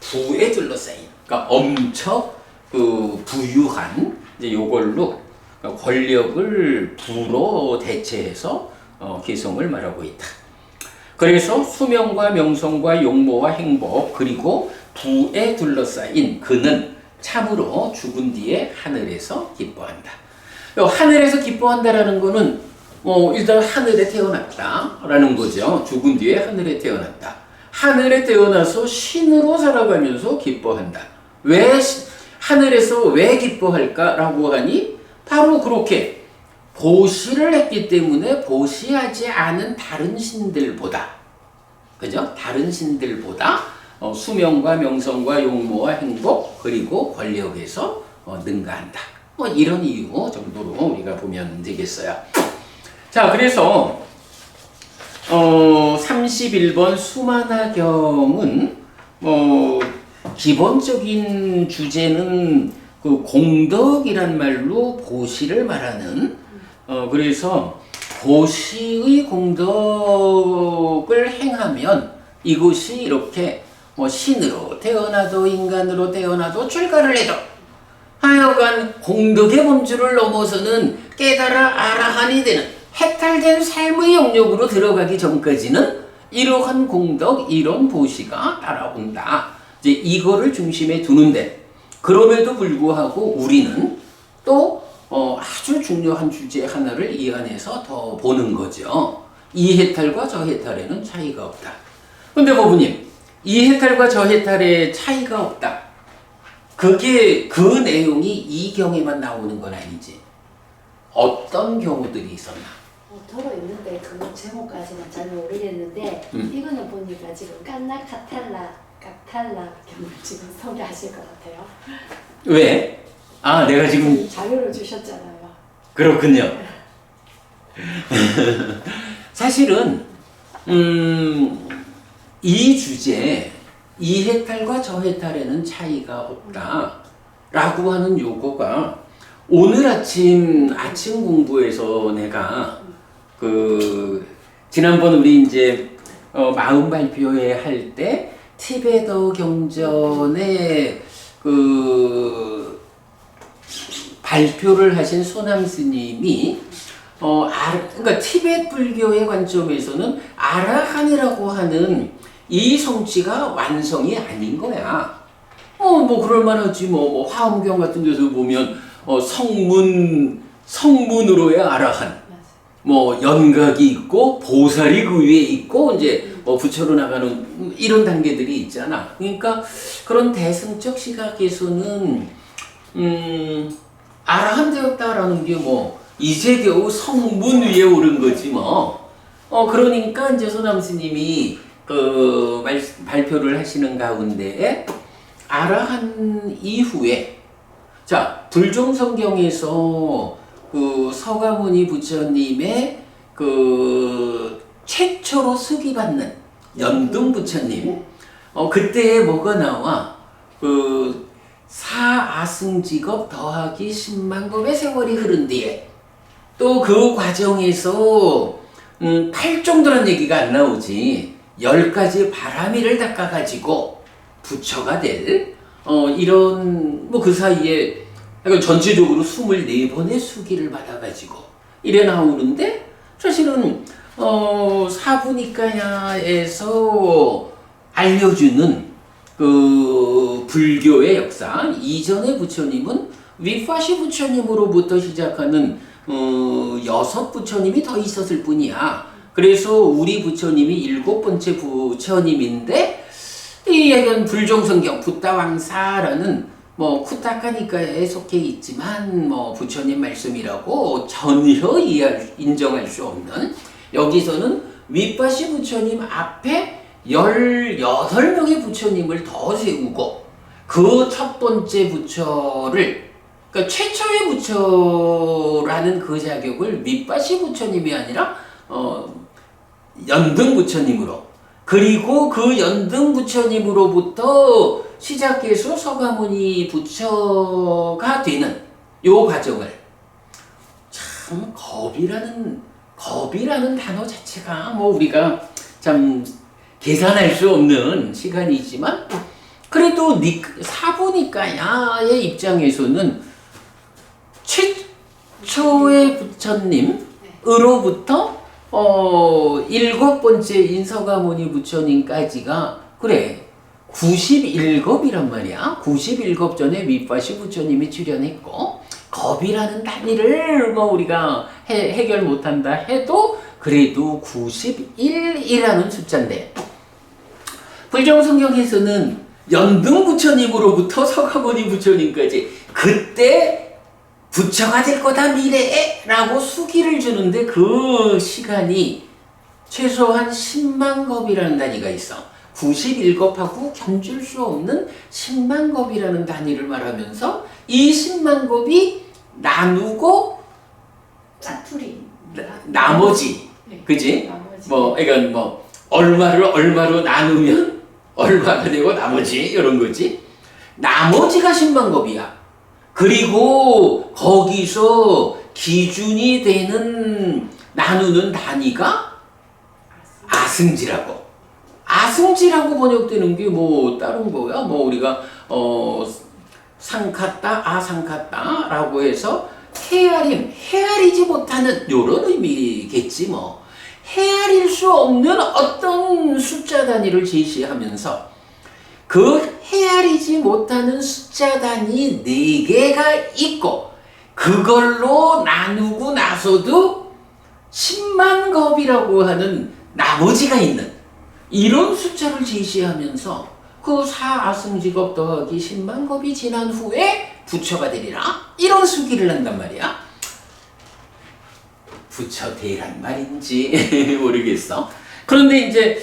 [SPEAKER 1] 부에 둘러싸인 그러니까 엄청 부유한 이제 요걸로 권력을 부로 대체해서 개성을 말하고 있다. 그래서 수명과 명성과 용모와 행복 그리고 부에 둘러싸인 그는 참으로 죽은 뒤에 하늘에서 기뻐한다. 하늘에서 기뻐한다라는 거는 일단 하늘에 태어났다라는 거죠. 죽은 뒤에 하늘에 태어났다. 하늘에 태어나서 신으로 살아가면서 기뻐한다. 왜 하늘에서 왜 기뻐할까라고 하니 바로 그렇게 보시를 했기 때문에 보시하지 않은 다른 신들보다 그죠? 다른 신들보다 수명과 명성과 용모와 행복 그리고 권력에서 능가한다. 이런 이유 정도로 우리가 보면 되겠어요. 자, 그래서 31번 수만화경은 기본적인 주제는 그 공덕이란 말로 보시를 말하는 그래서 보시의 공덕을 행하면 이것이 이렇게 신으로 태어나도 인간으로 태어나도 출가를 해도 하여간 공덕의 범주를 넘어서는 깨달아 아라한이 되는 해탈된 삶의 영역으로 들어가기 전까지는 이러한 공덕, 이런 보시가 따라온다. 이제 이거를 중심에 두는데 그럼에도 불구하고 우리는 또 아주 중요한 주제 하나를 이 안에서 더 보는 거죠. 이 해탈과 저 해탈에는 차이가 없다. 근데 고부님, 이 해탈과 저 해탈에 차이가 없다. 그게 그 내용이 이 경에만 나오는 건 아니지. 어떤 경우들이 있었나?
[SPEAKER 2] 들어있는데 그거 제목까지는 잘 모르겠는데 이거는 보니까 지금 깐나 카탈라 경을 지금 소개하실 것 같아요.
[SPEAKER 1] 왜? 내가 지금
[SPEAKER 2] 자료를 주셨잖아요.
[SPEAKER 1] 그렇군요. 사실은 이 주제 이 해탈과 저 해탈에는 차이가 없다 라고 하는 요거가 오늘 아침 공부에서 내가 지난번 우리 이제 마음 발표회 할 때 티베더 경전의 발표를 하신 소남 스님이 그러니까 티베트 불교의 관점에서는 아라한이라고 하는 이 성취가 완성이 아닌 거야. 뭐 그럴만하지 뭐 화엄경 같은 데서 보면 성문으로의 아라한, 뭐 연각이 있고 보살이 그 위에 있고 이제 부처로 나가는 이런 단계들이 있잖아. 그러니까 그런 대승적 시각에서는 아라한 되었다라는 게 이제 겨우 성문 위에 오른 거지 뭐. 그러니까 이제 소남 스님이 발표를 하시는 가운데 아라한 이후에 자 불종성경에서 서가모니 부처님의 최초로 수기받는 연등 부처님 그때에 뭐가 나와 사아승직업 더하기 10만 겁의 세월이 흐른 뒤에 또 그 과정에서 8정도란 얘기가 안 나오지 10가지 바라미를 닦아가지고 부처가 될 이런 그 사이에 전체적으로 24번의 수기를 받아가지고 이래 나오는데 사실은 사부니카야에서 알려주는 불교의 역사 이전의 부처님은 위파시 부처님으로부터 시작하는 6 부처님이 더 있었을 뿐이야. 그래서 우리 부처님이 7번째 부처님인데 이 얘기는 불종성경 붓다왕사라는 쿠타카니카에 속해 있지만 부처님 말씀이라고 전혀 인정할 수 없는 여기서는 위파시 부처님 앞에 18명의 부처님을 더 세우고 그 첫 번째 부처를 그러니까 최초의 부처라는 그 자격을 위파시 부처님이 아니라 연등 부처님으로 그리고 그 연등 부처님으로부터 시작해서 서가모니 부처가 되는 요 과정을 참 겁이라는 단어 자체가 우리가 참 계산할 수 없는 시간이지만 그래도 사부니까야의 입장에서는 최초의 부처님으로부터 7번째인 서가모니 부처님까지가 그래 91겁이란 말이야. 91겁 전에 위파시 부처님이 출연했고 겁이라는 단위를 우리가 해결 못한다 해도 그래도 91이라는 숫자인데 불정성경에서는 연등 부처님으로부터 서가모니 부처님까지 그때 부처가 될 거다 미래에 라고 수기를 주는데 그 시간이 최소한 10만 겁이라는 단위가 있어. 91겁하고 견줄 수 없는 10만 겁이라는 단위를 말하면서 이 10만 겁이 나누고
[SPEAKER 2] 짜투리
[SPEAKER 1] 나머지 그지?
[SPEAKER 2] 나머지.
[SPEAKER 1] 그러니까 얼마로 나누면 얼마가 되고 나머지 이런 거지. 나머지가 10만 겁이야. 그리고 거기서 기준이 되는 나누는 단위가 아승지라고 번역되는 게 다른 거야. 우리가 상카따 아상카따라고 해서 헤아리지 못하는 요런 의미겠지 헤아릴 수 없는 어떤 숫자 단위를 제시하면서 그 헤아리지 못하는 숫자 단위 4개가 있고 그걸로 나누고 나서도 10만 겁이라고 하는 나머지가 있는 이런 숫자를 제시하면서 그 사아승직업 더하기 10만 겁이 지난 후에 부처가 되리라 이런 수기를 한단 말이야. 부처 되란 말인지 모르겠어. 그런데 이제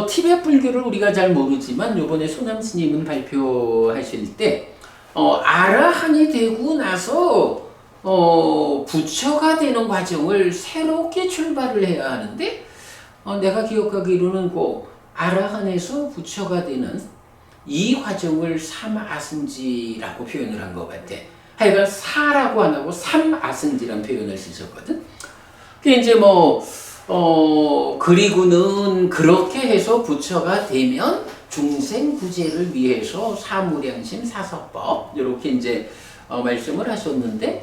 [SPEAKER 1] 티베트 불교를 우리가 잘 모르지만 요번에 소남 스님은 발표하실 때 아라한이 되고 나서 부처가 되는 과정을 새롭게 출발을 해야 하는데 내가 기억하기로는 아라한에서 부처가 되는 이 과정을 삼아승지라고 표현을 한 것 같아. 하여간 사라고 안 하고 삼아승지라는 표현을 쓰셨거든. 그게 이제 그리고는 그렇게 해서 부처가 되면 중생 구제를 위해서 사무량심 사서법 이렇게 이제 말씀을 하셨는데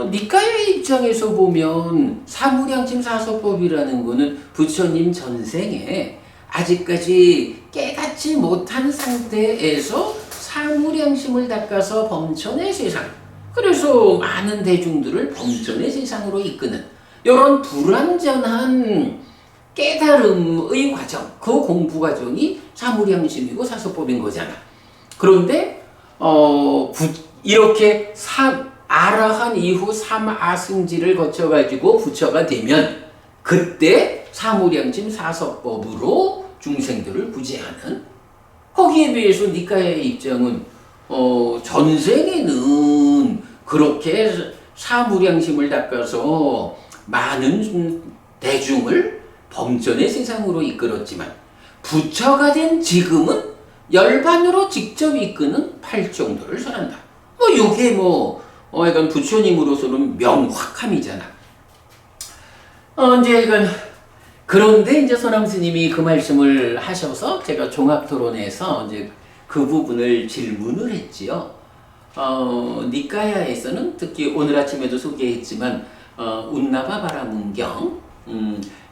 [SPEAKER 1] 니까의 입장에서 보면 사무량심 사서법이라는 거는 부처님 전생에 아직까지 깨닫지 못한 상태에서 사무량심을 닦아서 범천의 세상, 그래서 많은 대중들을 범천의 세상으로 이끄는 이런 불완전한 깨달음의 과정, 그 공부 과정이 사무량심이고 사서법인 거잖아. 그런데 이렇게 아라한 이후 삼아승지를 거쳐가지고 부처가 되면 그때 사무량심 사서법으로 중생들을 구제하는, 거기에 비해서 니까의 입장은 전생에는 그렇게 사무량심을 닦아서 많은 대중을 범전의 세상으로 이끌었지만 부처가 된 지금은 열반으로 직접 이끄는 팔정도를 설한다. 요게 약간 부처님으로서는 명확함이잖아. 그런데 이제 선암 스님이 그 말씀을 하셔서 제가 종합토론에서 이제 그 부분을 질문을 했지요. 니까야에서는 특히 오늘 아침에도 소개했지만 운나바 바라문경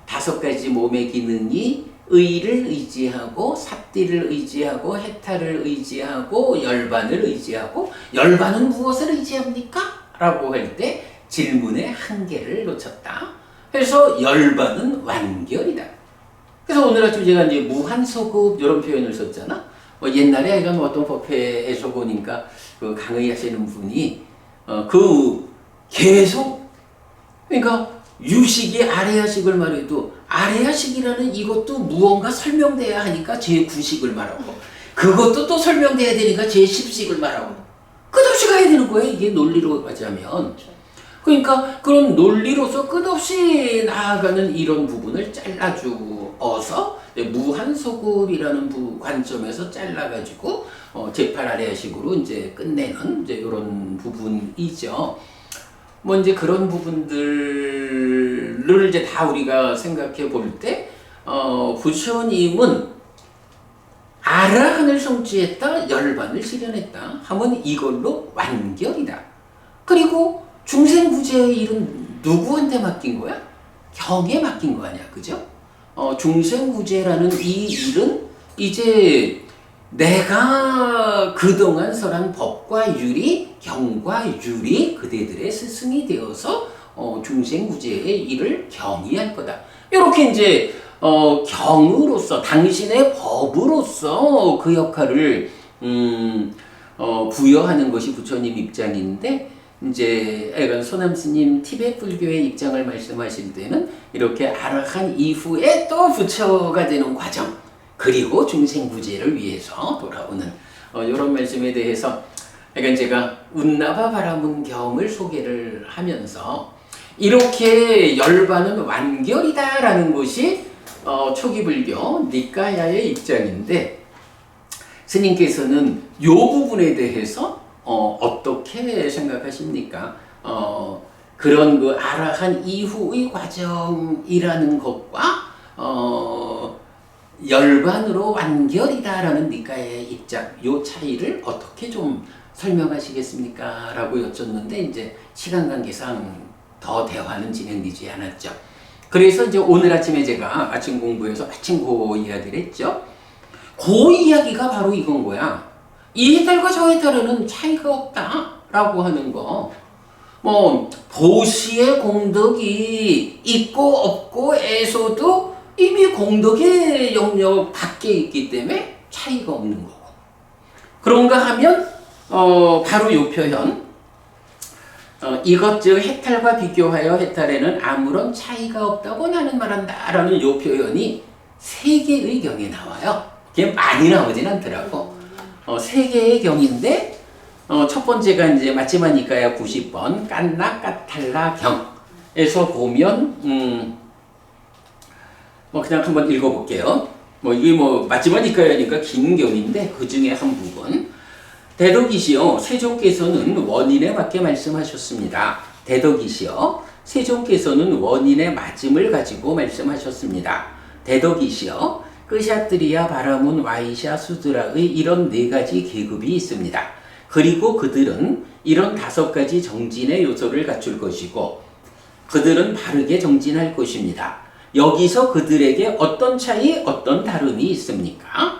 [SPEAKER 1] 5가지 몸의 기능이 의를 의지하고 삿띠를 의지하고 해탈을 의지하고 열반을 의지하고, 열반은 무엇을 의지합니까? 라고 할 때 질문의 한계를 놓쳤다. 그래서 열반은 완결이다. 그래서 오늘 아침 제가 이제 무한소급 이런 표현을 썼잖아. 옛날에 제가 어떤 법회에서 보니까 그 강의하시는 분이 계속, 그러니까 유식이 아래야식을 말해도 아래야식이라는 이것도 무언가 설명돼야 하니까 제9식을 말하고, 그것도 또 설명돼야 되니까 제10식을 말하고, 끝없이 가야 되는 거예요. 이게 논리로 가자면. 그러니까 그런 논리로서 끝없이 나아가는 이런 부분을 잘라주어서 무한소급이라는 관점에서 잘라가지고 제8아래야식으로 이제 끝내는 이제 이런 부분이죠. 이제 그런 부분들을 이제 다 우리가 생각해 볼 때, 부처님은 아라한을 성취했다, 열반을 실현했다 하면 이걸로 완결이다. 그리고 중생구제의 일은 누구한테 맡긴 거야? 경에 맡긴 거 아니야, 그죠? 중생구제라는 이 일은 이제 내가 그동안 설한 법과 유리, 경과 유리, 그대들의 스승이 되어서 중생구제의 일을 경의할 거다. 이렇게 이제 경으로서, 당신의 법으로서 그 역할을 부여하는 것이 부처님 입장인데, 이제 애간 소남 스님 티베트 불교의 입장을 말씀하실 때는 이렇게 아라한 이후에 또 부처가 되는 과정, 그리고 중생구제를 위해서 돌아오는 이런 말씀에 대해서 약간 제가 운나바 바라문경을 소개를 하면서 이렇게 열반은 완결이다라는 것이 초기 불교 니까야의 입장인데, 스님께서는 이 부분에 대해서 어떻게 생각하십니까? 그런 그 아라한 이후의 과정이라는 것과 열반으로 완결이다라는 니까의 입장, 요 차이를 어떻게 좀 설명하시겠습니까? 라고 여쭙는데 이제 시간 관계상 더 대화는 진행되지 않았죠. 그래서 이제 오늘 아침에 제가 아침 공부에서 마침 그 이야기를 했죠. 그 이야기가 바로 이건 거야. 이 해탈과 저 해탈에는 차이가 없다라고 하는 거. 보시의 공덕이 있고 없고에서도 이미 공덕의 영역 밖에 있기 때문에 차이가 없는 거고. 그런가 하면 바로 요 표현, 이것 즉 해탈과 비교하여 해탈에는 아무런 차이가 없다고 나는 말한다 라는 요 표현이 3개의 경에 나와요. 그게 많이 나오진 않더라고. 3개의 경인데, 첫 번째가 이제 맞지만 니까야 90번 깐나 까탈라 경에서 보면 그냥 한번 읽어볼게요. 이게 맞지만 니까야니까 긴 경인데 그 중에 한 부분. 대덕이시여 세종께서는 원인에 맞게 말씀하셨습니다. 대덕이시여 세종께서는 원인의 맞음을 가지고 말씀하셨습니다. 대덕이시여 끄샤트리아 바라문 와이샤 수드라의 이런 4가지 계급이 있습니다. 그리고 그들은 이런 5가지 정진의 요소를 갖출 것이고 그들은 바르게 정진할 것입니다. 여기서 그들에게 어떤 차이, 어떤 다름이 있습니까?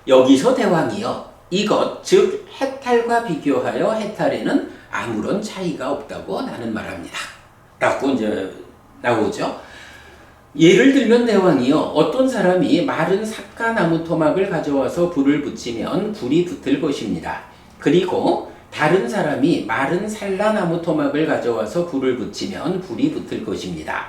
[SPEAKER 1] 여기서 대왕이여 이것 즉 해탈과 비교하여 해탈에는 아무런 차이가 없다고 나는 말합니다. 라고 이제 나오죠. 예를 들면 대왕이요 어떤 사람이 마른 삿가나무 토막을 가져와서 불을 붙이면 불이 붙을 것입니다. 그리고 다른 사람이 마른 살라나무 토막을 가져와서 불을 붙이면 불이 붙을 것입니다.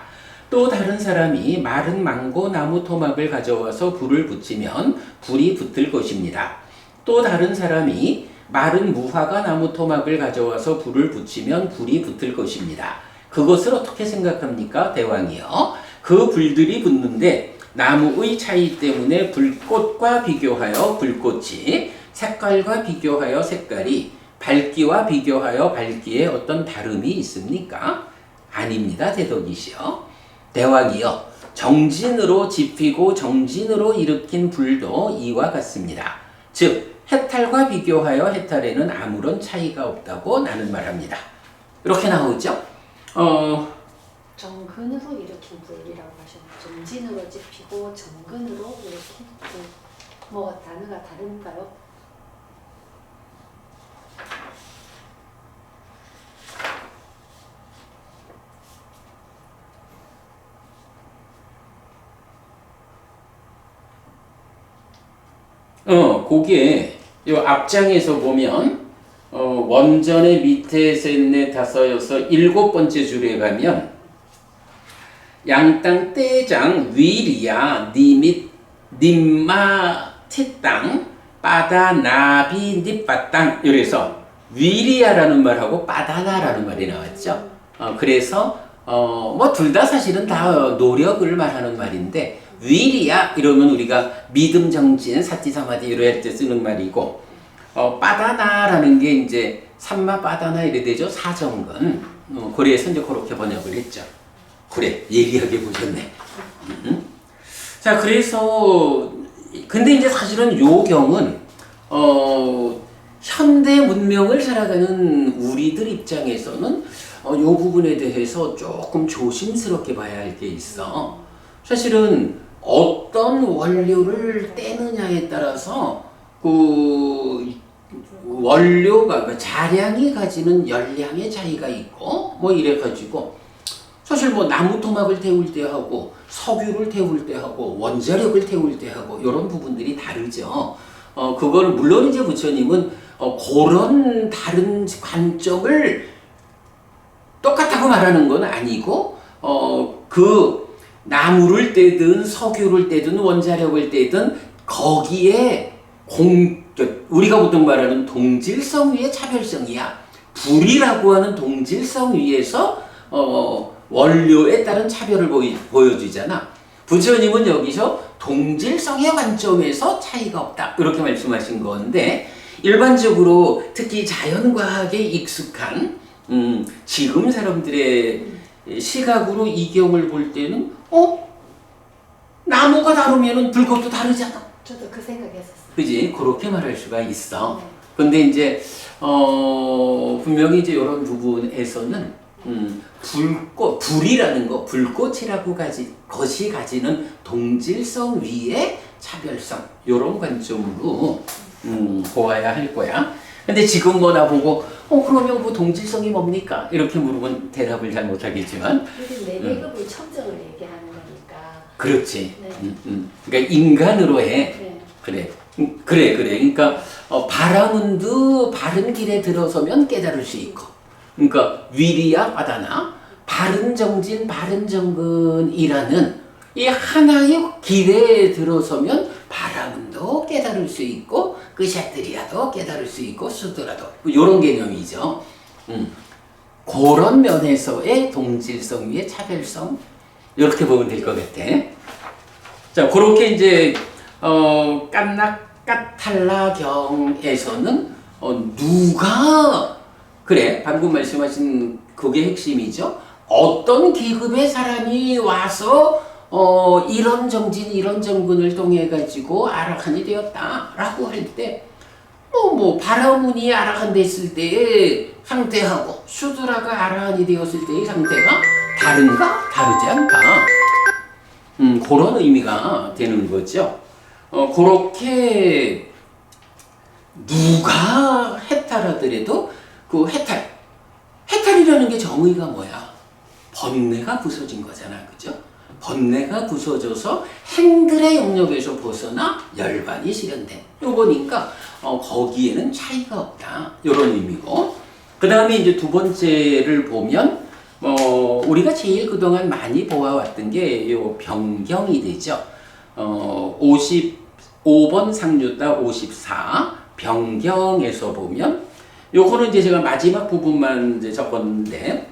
[SPEAKER 1] 또 다른 사람이 마른 망고 나무 토막을 가져와서 불을 붙이면 불이 붙을 것입니다. 또 다른 사람이 마른 무화과 나무 토막을 가져와서 불을 붙이면 불이 붙을 것입니다. 그것을 어떻게 생각합니까? 대왕이요. 그 불들이 붙는데 나무의 차이 때문에 불꽃과 비교하여 불꽃이 색깔과 비교하여 색깔이 밝기와 비교하여 밝기에 어떤 다름이 있습니까? 아닙니다. 대덕이시여. 대왕이여 정진으로 지피고 정진으로 일으킨 불도 이와 같습니다. 즉 해탈과 비교하여 해탈에는 아무런 차이가 없다고 나는 말합니다. 이렇게 나오죠.
[SPEAKER 2] 정근으로 일으킨 불이라고 하셨는데 정진으로 찝히고 정근으로 일으킨 불. 뭐 단어가 다른가요?
[SPEAKER 1] 거기에 요 앞장에서 보면 원전의 밑에 셋, 넷, 다섯, 여섯, 7번째 줄에 가면 양땅 떼장 위리야 니밋 님마 티땅 빠다 나비 닛바땅 이래서 위리야라는 말하고 빠다나라는 말이 나왔죠. 그래서 뭐 둘 다 사실은 다 노력을 말하는 말인데 위리야 이러면 우리가 믿음 정진 사티사마디 이럴 때 쓰는 말이고 빠다나라는 게 이제 삼마 빠다나 이래 되죠. 사정근 그래서 이제 그렇게 번역을 했죠. 그래 예리하게 보셨네. 자 그래서 근데 이제 사실은 요 경은 현대 문명을 살아가는 우리들 입장에서는 요 부분에 대해서 조금 조심스럽게 봐야 할 게 있어. 사실은 어떤 원료를 떼느냐에 따라서 그 원료가 그 자량이 가지는 열량의 차이가 있고 뭐 이래 가지고 사실 뭐 나무 토막을 태울 때 하고 석유를 태울 때 하고 원자력을 태울 때 하고 이런 부분들이 다르죠. 그걸 물론 이제 부처님은 그런 다른 관점을 똑같다고 말하는 건 아니고 그 나무를 떼든 석유를 떼든 원자력을 떼든 거기에 우리가 보통 말하는 동질성 위에 차별성이야. 불이라고 하는 동질성 위에서 원료에 따른 차별을 보여주잖아. 부처님은 여기서 동질성의 관점에서 차이가 없다 이렇게 말씀하신 건데 일반적으로 특히 자연과학에 익숙한 지금 사람들의 시각으로 이 경을 볼 때는 나무가 다르면은 불꽃도 다르잖아.
[SPEAKER 2] 저도 그 생각했었어요.
[SPEAKER 1] 그지? 그렇게 말할 수가 있어. 근데 이제 분명히 이제 이런 부분에서는 불이라는 거, 불꽃이라고 것이 가지는 동질성 위에 차별성 이런 관점으로 보아야 할 거야. 근데 지금 뭐 나보고 그러면 그 동질성이 뭡니까? 이렇게 물으면 대답을 잘 못하겠지만
[SPEAKER 2] 우리 내계급의 청정을 얘기하는 거니까.
[SPEAKER 1] 그렇지.
[SPEAKER 2] 네.
[SPEAKER 1] 그러니까 인간으로 해.
[SPEAKER 2] 네.
[SPEAKER 1] 그래. 그러니까 바람은도 바른 길에 들어서면 깨달을 수 있고 그러니까 위리야 바다나 바른 정진 바른 정근이라는 이 하나의 길에 들어서면 바람은도 깨달을 수 있고 샤트리아도 깨달을 수 있고 수드라도 이런 개념이죠. 그런 면에서의 동질성 위의 차별성 이렇게 보면 될 것 같아. 자 그렇게 이제 깐나까탈라경에서는 누가 그래 방금 말씀하신 그게 핵심이죠. 어떤 계급의 사람이 와서 이런 정진 이런 정근을 통해 가지고 아라칸이 되었다라고 할 때 뭐 뭐 바라문이 아라한 됐을 때의 상태하고 슈드라가 아라한이 되었을 때의 상태가 다른가? 다르지 않다. 그런 의미가 되는 거죠. 그렇게 누가 해탈하더라도 그 해탈이라는 게 정의가 뭐야? 번뇌가 부서진 거잖아, 그죠? 번뇌가 부서져서 행들의 영역에서 벗어나 열반이 실현된. 요거니까 거기에는 차이가 없다. 이런 의미고. 그 다음에 이제 두 번째를 보면 우리가 제일 그동안 많이 보아왔던 게 요 변경이 되죠. 55번 상류다 54 변경에서 보면 요거는 이제 제가 마지막 부분만 이제 적었는데,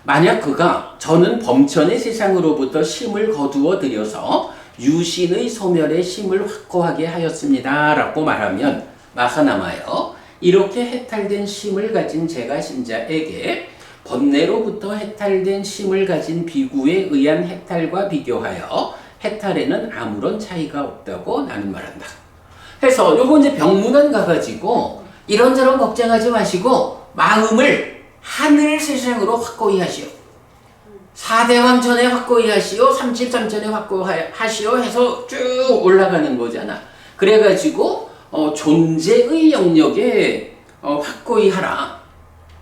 [SPEAKER 1] 만약 그가 저는 범천의 세상으로부터 심을 거두어 들여서 유신의 소멸의 심을 확고하게 하였습니다 라고 말하면 마하나마여, 이렇게 해탈된 심을 가진 제가 신자에게 번뇌로부터 해탈된 심을 가진 비구에 의한 해탈과 비교하여 해탈에는 아무런 차이가 없다고 나는 말한다. 해서 요거 이제 병문안 가가지고 이런저런 걱정하지 마시고 마음을 하늘 세상으로 확고히 하시오. 4대왕전에 확고히 하시오. 33전에 확고하시오. 해서 쭉 올라가는 거잖아. 그래가지고 존재의 영역에 확고히 하라.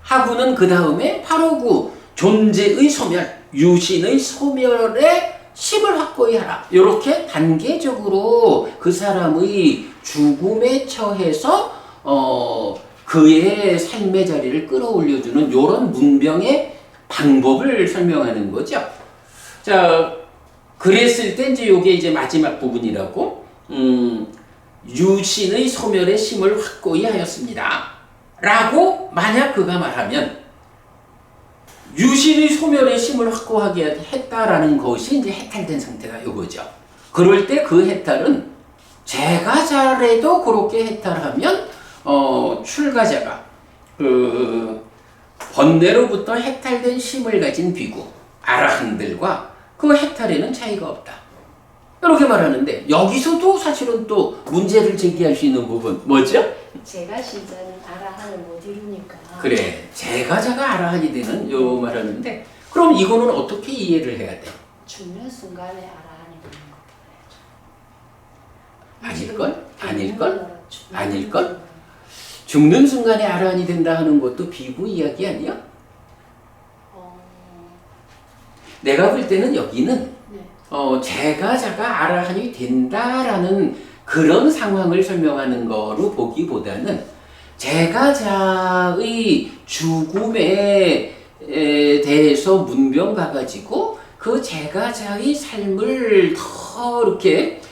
[SPEAKER 1] 하고는 그 다음에 바로 그 존재의 소멸, 유신의 소멸에 심을 확고히 하라. 이렇게 단계적으로 그 사람의 죽음에 처해서 그의 삶의 자리를 끌어올려주는 이런 문병의 방법을 설명하는 거죠. 자, 그랬을 때 이제 요게 이제 마지막 부분이라고, 유신의 소멸의 심을 확고히 하였습니다 라고 만약 그가 말하면, 유신의 소멸의 심을 확고하게 했다라는 것이 이제 해탈된 상태가 요거죠. 그럴 때 그 해탈은 제가 잘해도 그렇게 해탈하면 출가자가 그 번뇌로부터 해탈된 심을 가진 비구 아라한들과 그 해탈에는 차이가 없다. 이렇게 말하는데, 여기서도 사실은 또 문제를 제기할 수 있는 부분 뭐죠?
[SPEAKER 2] 제가 신자는 아라한을 못 이루니까.
[SPEAKER 1] 그래, 제가자가 아라한이 되는 요 말하는데, 그럼 이거는 어떻게 이해를 해야 돼?
[SPEAKER 2] 죽는 순간에 아라한이 되는 거.
[SPEAKER 1] 아닐걸? 아닐걸? 아닐걸? 죽는 순간에 아라한이 된다 하는 것도 비구 이야기 아니야? 내가 볼 때는 여기는
[SPEAKER 2] 네.
[SPEAKER 1] 제가자가 아라한이 된다라는 그런 상황을 설명하는 거로 보기보다는 제가자의 죽음에 대해서 문병 가가지고 그 제가자의 삶을 더 이렇게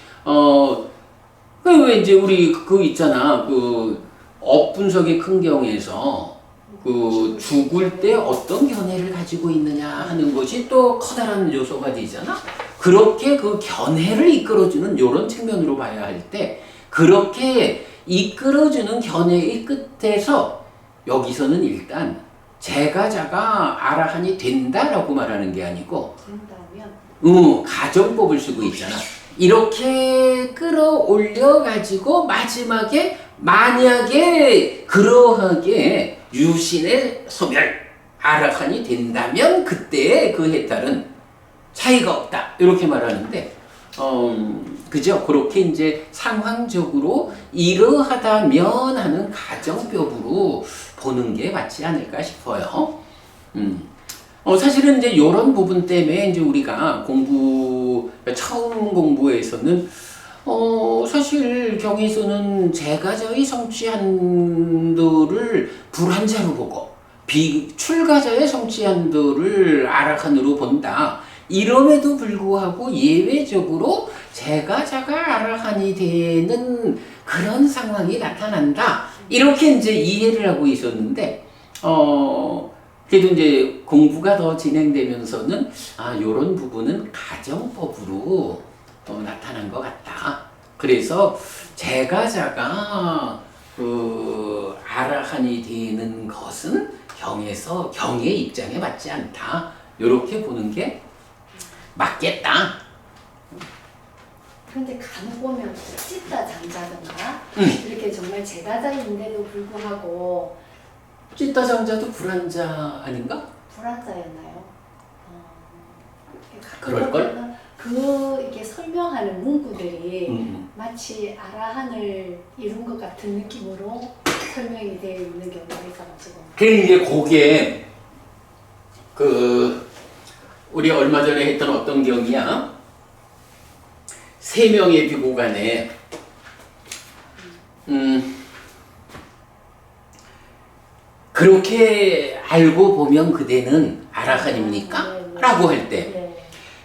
[SPEAKER 1] 왜 이제 우리 그 있잖아, 그 업분석의 큰 경에서 그 죽을 때 어떤 견해를 가지고 있느냐 하는 것이 또 커다란 요소가 되잖아. 그렇게 그 견해를 이끌어주는 이런 측면으로 봐야 할 때, 그렇게 이끌어주는 견해의 끝에서 여기서는 일단 제가자가 아라한이 된다라고 말하는 게 아니고,
[SPEAKER 2] 된다면
[SPEAKER 1] 가정법을 쓰고 있잖아. 이렇게 끌어올려 가지고 마지막에 만약에 그러하게 유신의 소멸 아라한이 된다면 그때 그 해탈은 차이가 없다 이렇게 말하는데, 그죠? 그렇게 이제 상황적으로 이러하다면 하는 가정법으로 보는 게 맞지 않을까 싶어요. 사실은 이제 이런 부분 때문에 이제 우리가 처음 공부에서는 사실 경에서는 제가자의 성취한도를 불한자로 보고 출가자의 성취한도를 아라한으로 본다. 이럼에도 불구하고 예외적으로 제가자가 아라한이 되는 그런 상황이 나타난다. 이렇게 이제 이해를 하고 있었는데, 그래도 이제 공부가 더 진행되면서는 요런 부분은 가정법으로 나타난 것 같다. 그래서 제가자가 그 아라한이 되는 것은 경의 입장에 맞지 않다. 요렇게 보는 게 맞겠다.
[SPEAKER 2] 그런데 간혹 보면 찢다 잠자든가 이렇게 정말 잘 제자자인데도 불구하고
[SPEAKER 1] 찌따장자도 불안자 아닌가?
[SPEAKER 2] 불안자였나요?
[SPEAKER 1] 그럴걸?
[SPEAKER 2] 이렇게 설명하는 문구들이 마치 아라한을 이룬 것 같은 느낌으로 설명이 되어 있는 경우가 있어가지고.
[SPEAKER 1] 그게 이제 거기에 우리 얼마 전에 했던 어떤 경이야? 세 명의 비고간에 그렇게 알고 보면 그대는 아라한입니까?
[SPEAKER 2] 네.
[SPEAKER 1] 라고 할 때,
[SPEAKER 2] 네.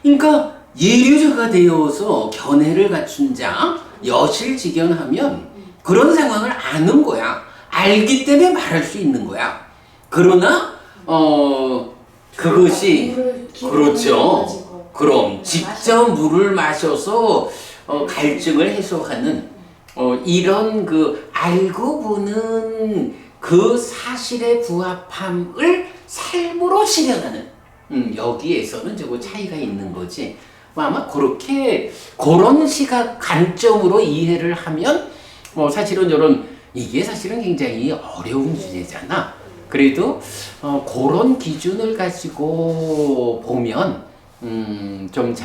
[SPEAKER 1] 그러니까 예류자가 되어서 견해를 갖춘 자, 여실직연하면 그런 상황을 아는 거야. 알기 때문에 말할 수 있는 거야. 그러나 그것이 그렇죠. 그럼 직접 물을 마셔서 갈증을 해소하는 이런 알고 보는 그 사실에 부합함을 삶으로 실현하는 여기에서는 저거 차이가 있는 거지. 아마 그런 시각 관점으로 이해를 하면 사실은 이게 사실은 굉장히 어려운 주제잖아. 그래도 그런 기준을 가지고 보면 좀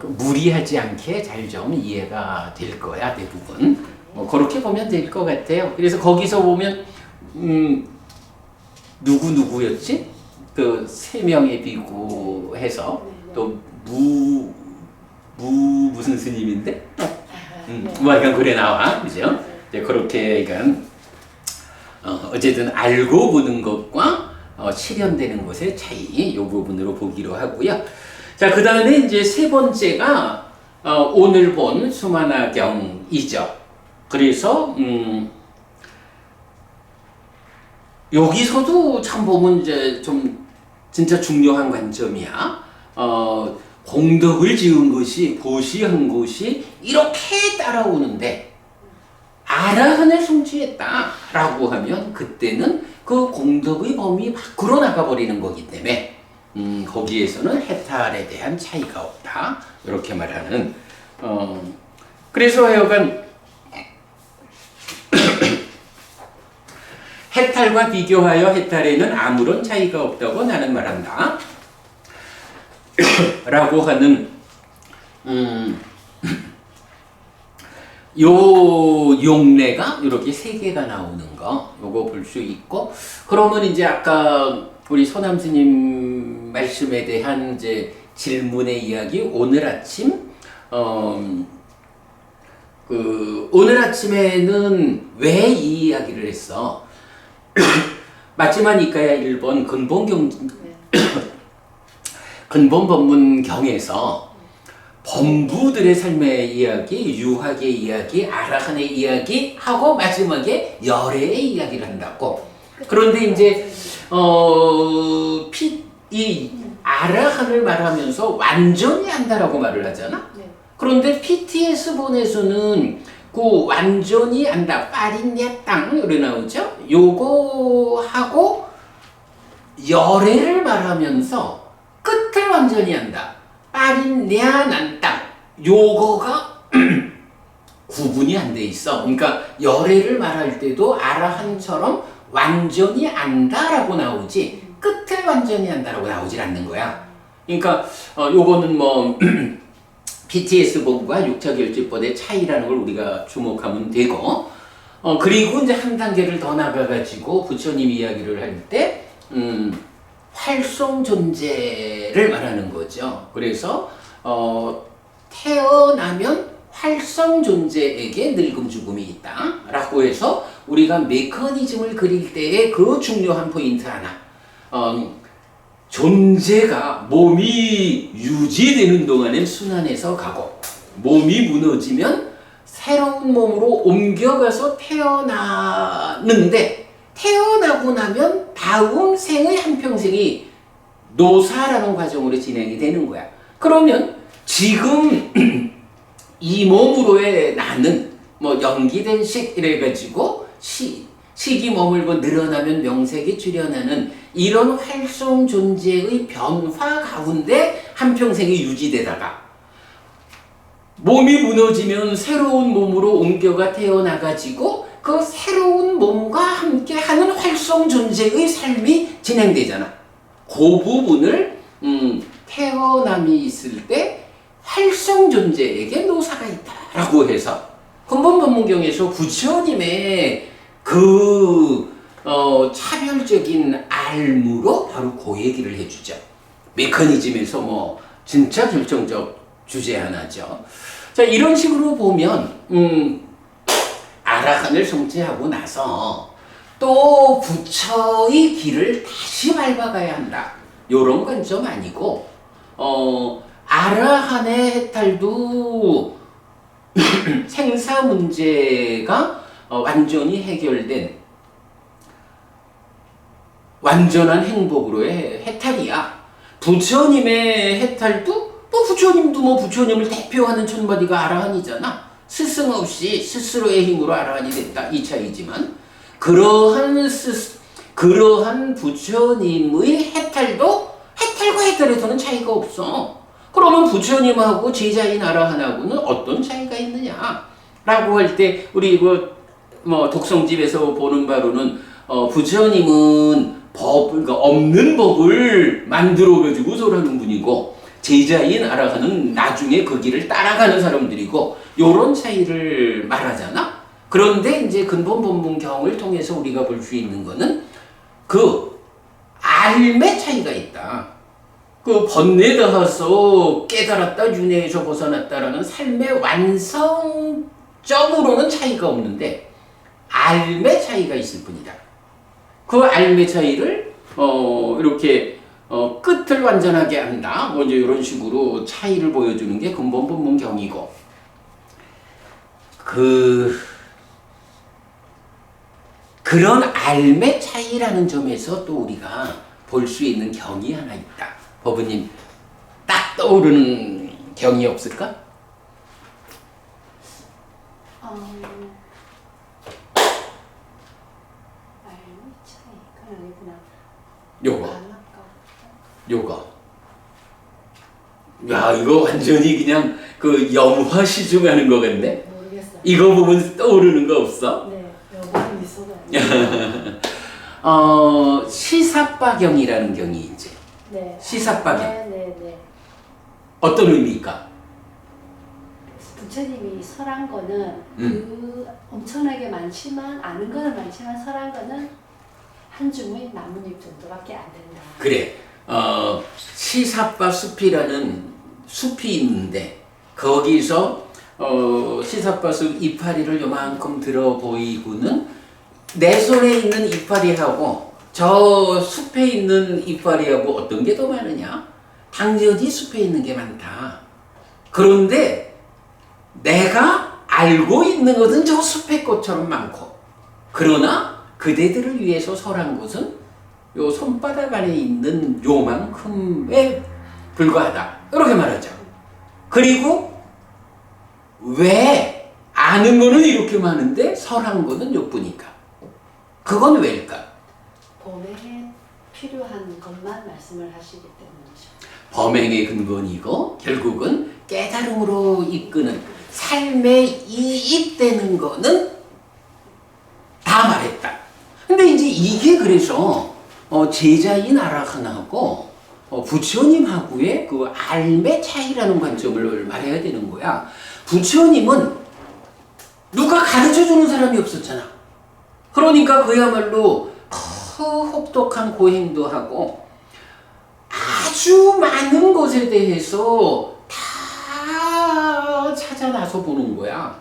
[SPEAKER 1] 무리하지 않게 잘 좀 이해가 될 거야, 대부분. 그렇게 보면 될 것 같아요. 그래서 거기서 보면 누구였지? 그 세 명의 비구 해서 또 무슨 스님인데? 약간 그래 나와, 그죠? 이제 그렇게 그러니까 어쨌든 알고 보는 것과 실현되는 것의 차이 이 부분으로 보기로 하고요. 자, 그 다음에 이제 세 번째가 오늘 본 수만화경이죠. 그래서 여기서도 참 보면 이제 좀 진짜 중요한 관점이야. 공덕을 지은 것이 보시한 것이 이렇게 따라오는데 아라한을 성취했다라고 하면 그때는 그 공덕의 범위 밖으로 나가버리는 거기 때문에 거기에서는 해탈에 대한 차이가 없다 이렇게 말하는 그래서 하여간 해탈과 비교하여 해탈에는 아무런 차이가 없다고 나는 말한다 라고 하는 요 용례가 이렇게 세 개가 나오는 거 요거 볼 수 있고 그러면 이제 아까 우리 소남 스님 말씀에 대한 이제 질문의 이야기 오늘 아침 오늘 아침에는 왜 이 이야기를 했어? 맞지만 이까야 1번 근본 법문경에서 범부들의 삶의 이야기, 유학의 이야기, 아라한의 이야기 하고 마지막에 열애의 이야기를 한다고. 그런데 이제 이 아라한을 말하면서 완전히 한다라고 말을 하잖아. 그런데 PTS 본에서는 그 완전히 안다, 빠린냐 땅 이렇게 나오죠. 요거 하고 열애를 말하면서 끝을 완전히 한다. 빠린냐 난 땅. 요거가 구분이 안 돼 있어. 그러니까 열애를 말할 때도 아라한처럼 완전히 안다라고 나오지 끝을 완전히 한다라고 나오질 않는 거야. 그러니까 요거는 PTS 법과 육차결집법의 차이라는 걸 우리가 주목하면 되고 그리고 이제 한 단계를 더 나가가지고 부처님 이야기를 할 때 활성 존재를 말하는 거죠. 그래서 태어나면 활성 존재에게 늙음 죽음이 있다 라고 해서 우리가 메커니즘을 그릴 때의 그 중요한 포인트 하나 존재가 몸이 유지되는 동안엔 순환해서 가고 몸이 무너지면 새로운 몸으로 옮겨가서 태어나는데 태어나고 나면 다음 생의 한평생이 노사라는 과정으로 진행이 되는 거야. 그러면 지금 이 몸으로의 나는 연기된 식 이래가지고 식이 머물고 늘어나면 명색이 출현하는 이런 활성 존재의 변화 가운데 한평생이 유지되다가 몸이 무너지면 새로운 몸으로 옮겨가 태어나가지고 그 새로운 몸과 함께하는 활성 존재의 삶이 진행되잖아. 그 부분을 태어남이 있을 때 활성 존재에게 노사가 있다라고 해서 근본법문경에서 부처님의 차별적인 알무로 바로 그 얘기를 해주죠. 메커니즘에서 뭐 진짜 결정적 주제 하나죠. 자, 이런 식으로 보면 아라한을 성취하고 나서 또 부처의 길을 다시 밟아가야 한다. 요런 관점 아니고 아라한의 해탈도 생사 문제가 완전히 해결된 완전한 행복으로의 해탈이야. 부처님의 해탈도 부처님도 부처님을 대표하는 천바디가 아라한이잖아. 스승 없이 스스로의 힘으로 아라한이 됐다. 이 차이지만 그러한 부처님의 해탈도 해탈과 해탈에서는 차이가 없어. 그러면 부처님하고 제자인 아라한하고는 어떤 차이가 있느냐? 라고 할 때 우리 독성집에서 보는 바로는 부처님은 그러니까 없는 법을 만들어가지고 설하는 분이고 제자인 아라한은 나중에 그 길을 따라가는 사람들이고 요런 차이를 말하잖아. 그런데 이제 근본법문경을 통해서 우리가 볼 수 있는 거는 그 알의 차이가 있다. 그 번뇌 닿아서 깨달았다, 윤회에서 벗어났다라는 삶의 완성점으로는 차이가 없는데 알의 차이가 있을 뿐이다. 그 알의 차이를 이렇게 끝을 완전하게 한다. 이제 이런 식으로 차이를 보여주는 게 근본법문경이고 그런 알의 차이라는 점에서 또 우리가 볼 수 있는 경이 하나 있다. 법부님 딱 떠오르는 경이 없을까? 요거. 야, 이거 완전히 그냥 그 영화 시중하는 거 같네.
[SPEAKER 2] 모르겠어요.
[SPEAKER 1] 이거 보면 떠오르는 거 없어?
[SPEAKER 2] 네, 여보는 미소가.
[SPEAKER 1] 시사빠경이라는 경이 있지.
[SPEAKER 2] 네.
[SPEAKER 1] 시사빠경.
[SPEAKER 2] 네.
[SPEAKER 1] 어떤 의미일까?
[SPEAKER 2] 부처님이 설한 거는 엄청나게 많지만 아는 거는 많지만 설한 거는 한 줌의 나뭇잎 정도밖에 안 된다.
[SPEAKER 1] 그래. 시사빠 숲이라는 숲이 있는데 거기서 시사빠 숲 이파리를 요만큼 들어 보이고는 내 손에 있는 이파리하고 저 숲에 있는 이파리하고 어떤 게 더 많으냐? 당연히 숲에 있는 게 많다. 그런데 내가 알고 있는 것은 저 숲의 꽃처럼 많고 그러나 그대들을 위해서 설한 것은 요 손바닥 안에 있는 요만큼에 불과하다. 이렇게 말하죠. 그리고 왜 아는 거는 이렇게 많은데 설한 거는 요뿐이니까. 그건 왜일까?
[SPEAKER 2] 범행에 필요한 것만 말씀을 하시기 때문이죠.
[SPEAKER 1] 범행의 근본이고 결국은 깨달음으로 이끄는 삶에 이입되는 거는 다 말했다. 근데 이제 이게 그래서 제자인 아라한하고 부처님하고의 그 알의 차이라는 관점을 말해야 되는 거야. 부처님은 누가 가르쳐주는 사람이 없었잖아. 그러니까 그야말로 혹독한 고행도 하고 아주 많은 것에 대해서 다 찾아 나서 보는 거야.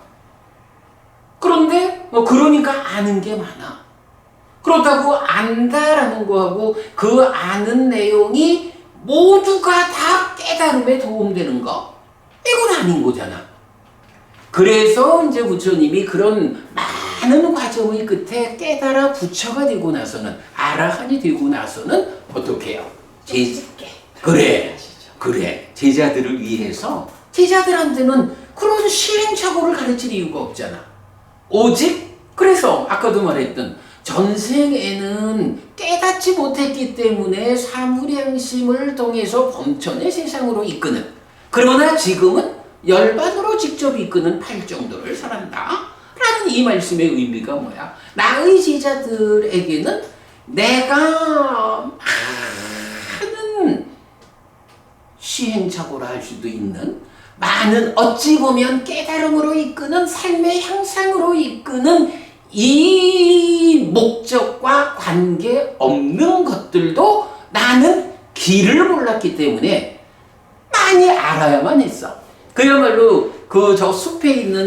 [SPEAKER 1] 그런데 그러니까 아는 게 많아. 그렇다고 안다라는 거하고 그 아는 내용이 모두가 다 깨달음에 도움되는 거 이건 아닌 거잖아. 그래서 이제 부처님이 그런 많은 과정의 끝에 깨달아 부처가 되고 나서는 아라한이 되고 나서는 어떻게 해요? 그래 제자들을 위해서 제자들한테는 그런 시행착오를 가르칠 이유가 없잖아. 오직 그래서 아까도 말했던 전생에는 깨닫지 못했기 때문에 사무량심을 통해서 범천의 세상으로 이끄는, 그러나 지금은 열반으로 직접 이끄는 팔정도를 설한다 라는 이 말씀의 의미가 뭐야? 나의 제자들에게는 내가 많은 시행착오라 할 수도 있는 많은 어찌 보면 깨달음으로 이끄는 삶의 향상으로 이끄는 이 목적과 관계없는 것들도 나는 길을 몰랐기 때문에 많이 알아야만 했어. 그야말로 그 저 숲에 있는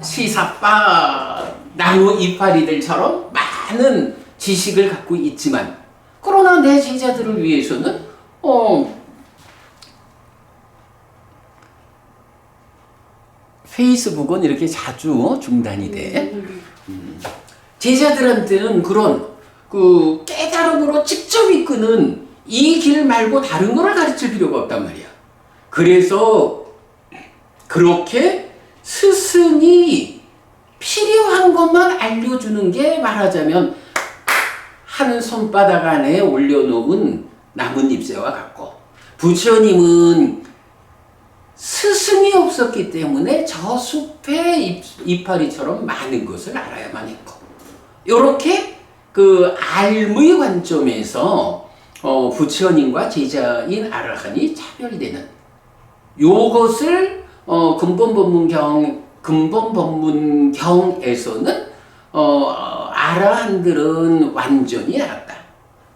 [SPEAKER 1] 시사빠 나무 이파리들처럼 많은 지식을 갖고 있지만 그러나 내 제자들을 위해서는 페이스북은 이렇게 자주 중단이 돼. 제자들한테는 그런 그 깨달음으로 직접 이끄는 이 길 말고 다른 거를 가르칠 필요가 없단 말이야. 그래서 그렇게 스승이 필요한 것만 알려주는 게 말하자면 한 손바닥 안에 올려놓은 나뭇잎새와 같고, 부처님은 스승이 없었기 때문에 저 숲의 이파리처럼 많은 것을 알아야만 했고, 요렇게 그 알무의 관점에서 부처님과 제자인 아라한이 차별되는 요것을 근본법문경에서는 아라한들은 완전히 알았다.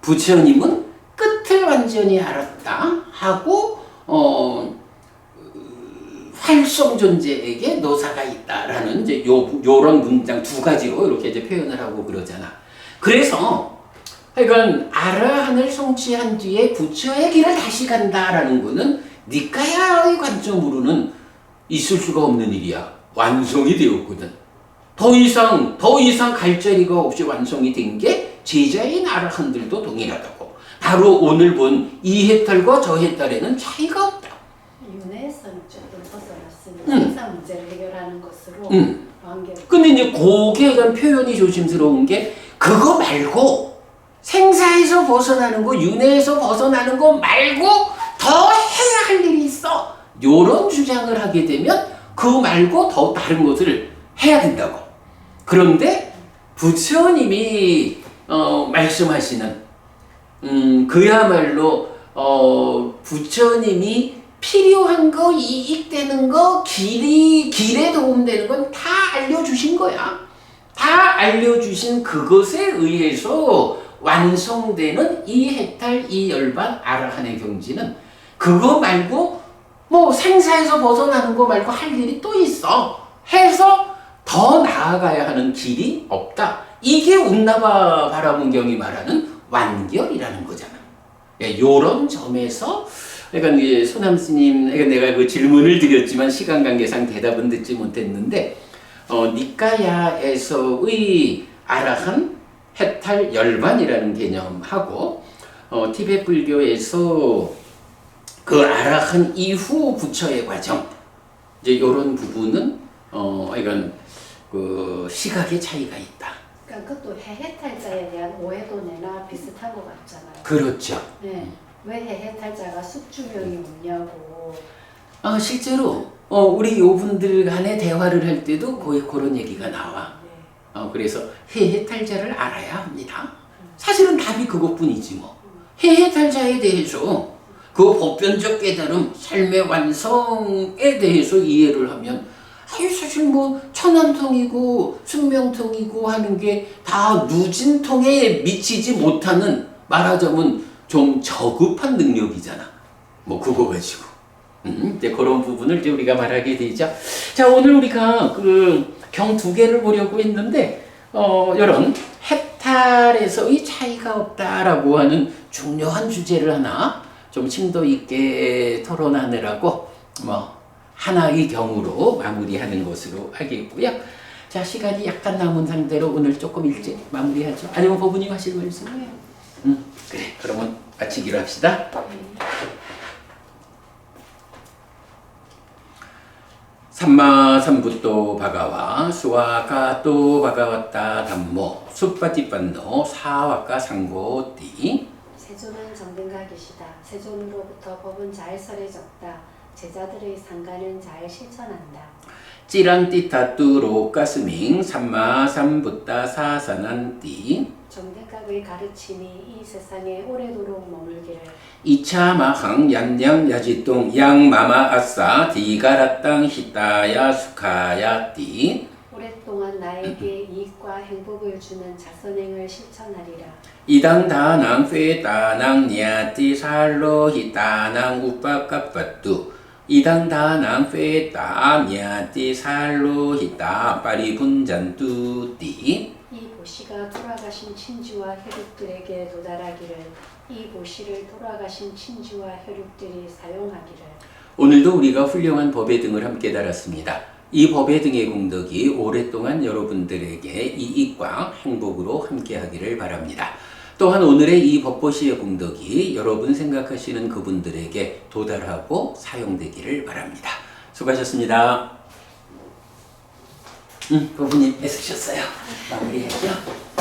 [SPEAKER 1] 부처님은 끝을 완전히 알았다 하고 활성 존재에게 노사가 있다라는 이제 요런 문장 두 가지로 이렇게 이제 표현을 하고 그러잖아. 그래서 그러니까 아라한을 성취한 뒤에 부처의 길을 다시 간다라는 거는 니까야의 관점으로는 있을 수가 없는 일이야. 완성이 되었거든. 더 이상 갈 자리가 없이 완성이 된 게 제자인 아라한들도 동일하다고. 바로 오늘 본 이 해탈과 저 해탈에는 차이가 없다.
[SPEAKER 2] 윤회에서는 조금 벗어났으면 생산 문제를 해결하는 것으로 관계를.
[SPEAKER 1] 근데 이제 그게 간 표현이 조심스러운 게 그거 말고 생사에서 벗어나는 거, 윤회에서 벗어나는 거 말고 더 해야 할 일이 있어. 요런 주장을 하게 되면 그 말고 더 다른 것을 해야 된다고. 그런데 부처님이 말씀하시는 그야말로 부처님이 필요한 거, 이익되는 거, 길에 도움되는 건 다 알려주신 거야. 다 알려주신 그것에 의해서 완성되는 이 해탈, 이 열반, 아라한의 경지는 그거 말고 뭐 생사에서 벗어나는 거 말고 할 일이 또 있어. 해서 더 나아가야 하는 길이 없다. 이게 운나바 바라문경이 말하는 완결이라는 거잖아. 요런 점에서 그러니까 이제 소남 스님, 내가 그 질문을 드렸지만 시간 관계상 대답은 듣지 못했는데 니까야에서의 아라한, 해탈, 열반이라는 개념하고 티베트 불교에서 그 아라한 이후 부처의 과정, 이제 이런 부분은 이건 그 시각의 차이가 있다.
[SPEAKER 2] 그러니까 그것도 해해탈자에 대한 오해도 내나 비슷한 것 같잖아요.
[SPEAKER 1] 그렇죠.
[SPEAKER 2] 네. 왜 해해탈자가 숙주명이 없냐고.
[SPEAKER 1] 실제로 우리 요분들 간의 대화를 할 때도 거의 그런 얘기가 나와. 그래서 해해탈자를 알아야 합니다. 사실은 답이 그것뿐이지 뭐. 해해탈자에 대해서 그 보편적 깨달음, 삶의 완성에 대해서 이해를 하면 사실 뭐 천안통이고 숙명통이고 하는 게 다 누진통에 미치지 못하는, 말하자면 좀 저급한 능력이잖아. 뭐 그거 가지고 이제 그런 부분을 이제 우리가 말하게 되죠. 자, 오늘 우리가 그 경 두 개를 보려고 했는데 이런 해탈에서의 차이가 없다라고 하는 중요한 주제를 하나 좀 심도 있게 토론하느라고 뭐 하나의 경우로 마무리하는 것으로 하겠고요. 자, 시간이 약간 남은 상태로 오늘 조금 일찍 마무리하죠. 아니면 법원님 하실 말씀? 그래, 그러면 마치기로 합시다. 삼마삼부토 바가와 수와카토 바가와타 담모 숫바티반노 사와카 상고띠.
[SPEAKER 2] 세존은 정든가 계시다. 세존으로부터 법은 잘 설해졌다. 제자들의 상가는 잘 실천한다.
[SPEAKER 1] 찌랑띠타뚜로 가스밍 삼마삼붓다 사산한띠
[SPEAKER 2] 정대각의 가르침이 이 세상에 오래도록 머물기를.
[SPEAKER 1] 이차마항 얀양야지똥 양마마아싸 디가라땅 히따야 수카야띠
[SPEAKER 2] 오랫동안 나에게 이익과 행복을 주는 자선행을 실천하리라.
[SPEAKER 1] 이당다낭 페다낭 냐띠 살로 히따낭 우빠까빠뚜 이당다낭 페다 냐띠 살로 히따 빠리분잔뚜띠
[SPEAKER 2] 이 보시가 돌아가신 친지와 혈육들에게 도달하기를. 이 보시를 돌아가신 친지와 혈육들이 사용하기를.
[SPEAKER 1] 오늘도 우리가 훌륭한 법의 등을 함께 달았습니다. 이 법의 등의 공덕이 오랫동안 여러분들에게 이익과 행복으로 함께 하기를 바랍니다. 또한 오늘의 이 법보시의 공덕이 여러분 생각하시는 그분들에게 도달하고 사용되기를 바랍니다. 수고하셨습니다. 부부님 애쓰셨어요. 마무리하죠.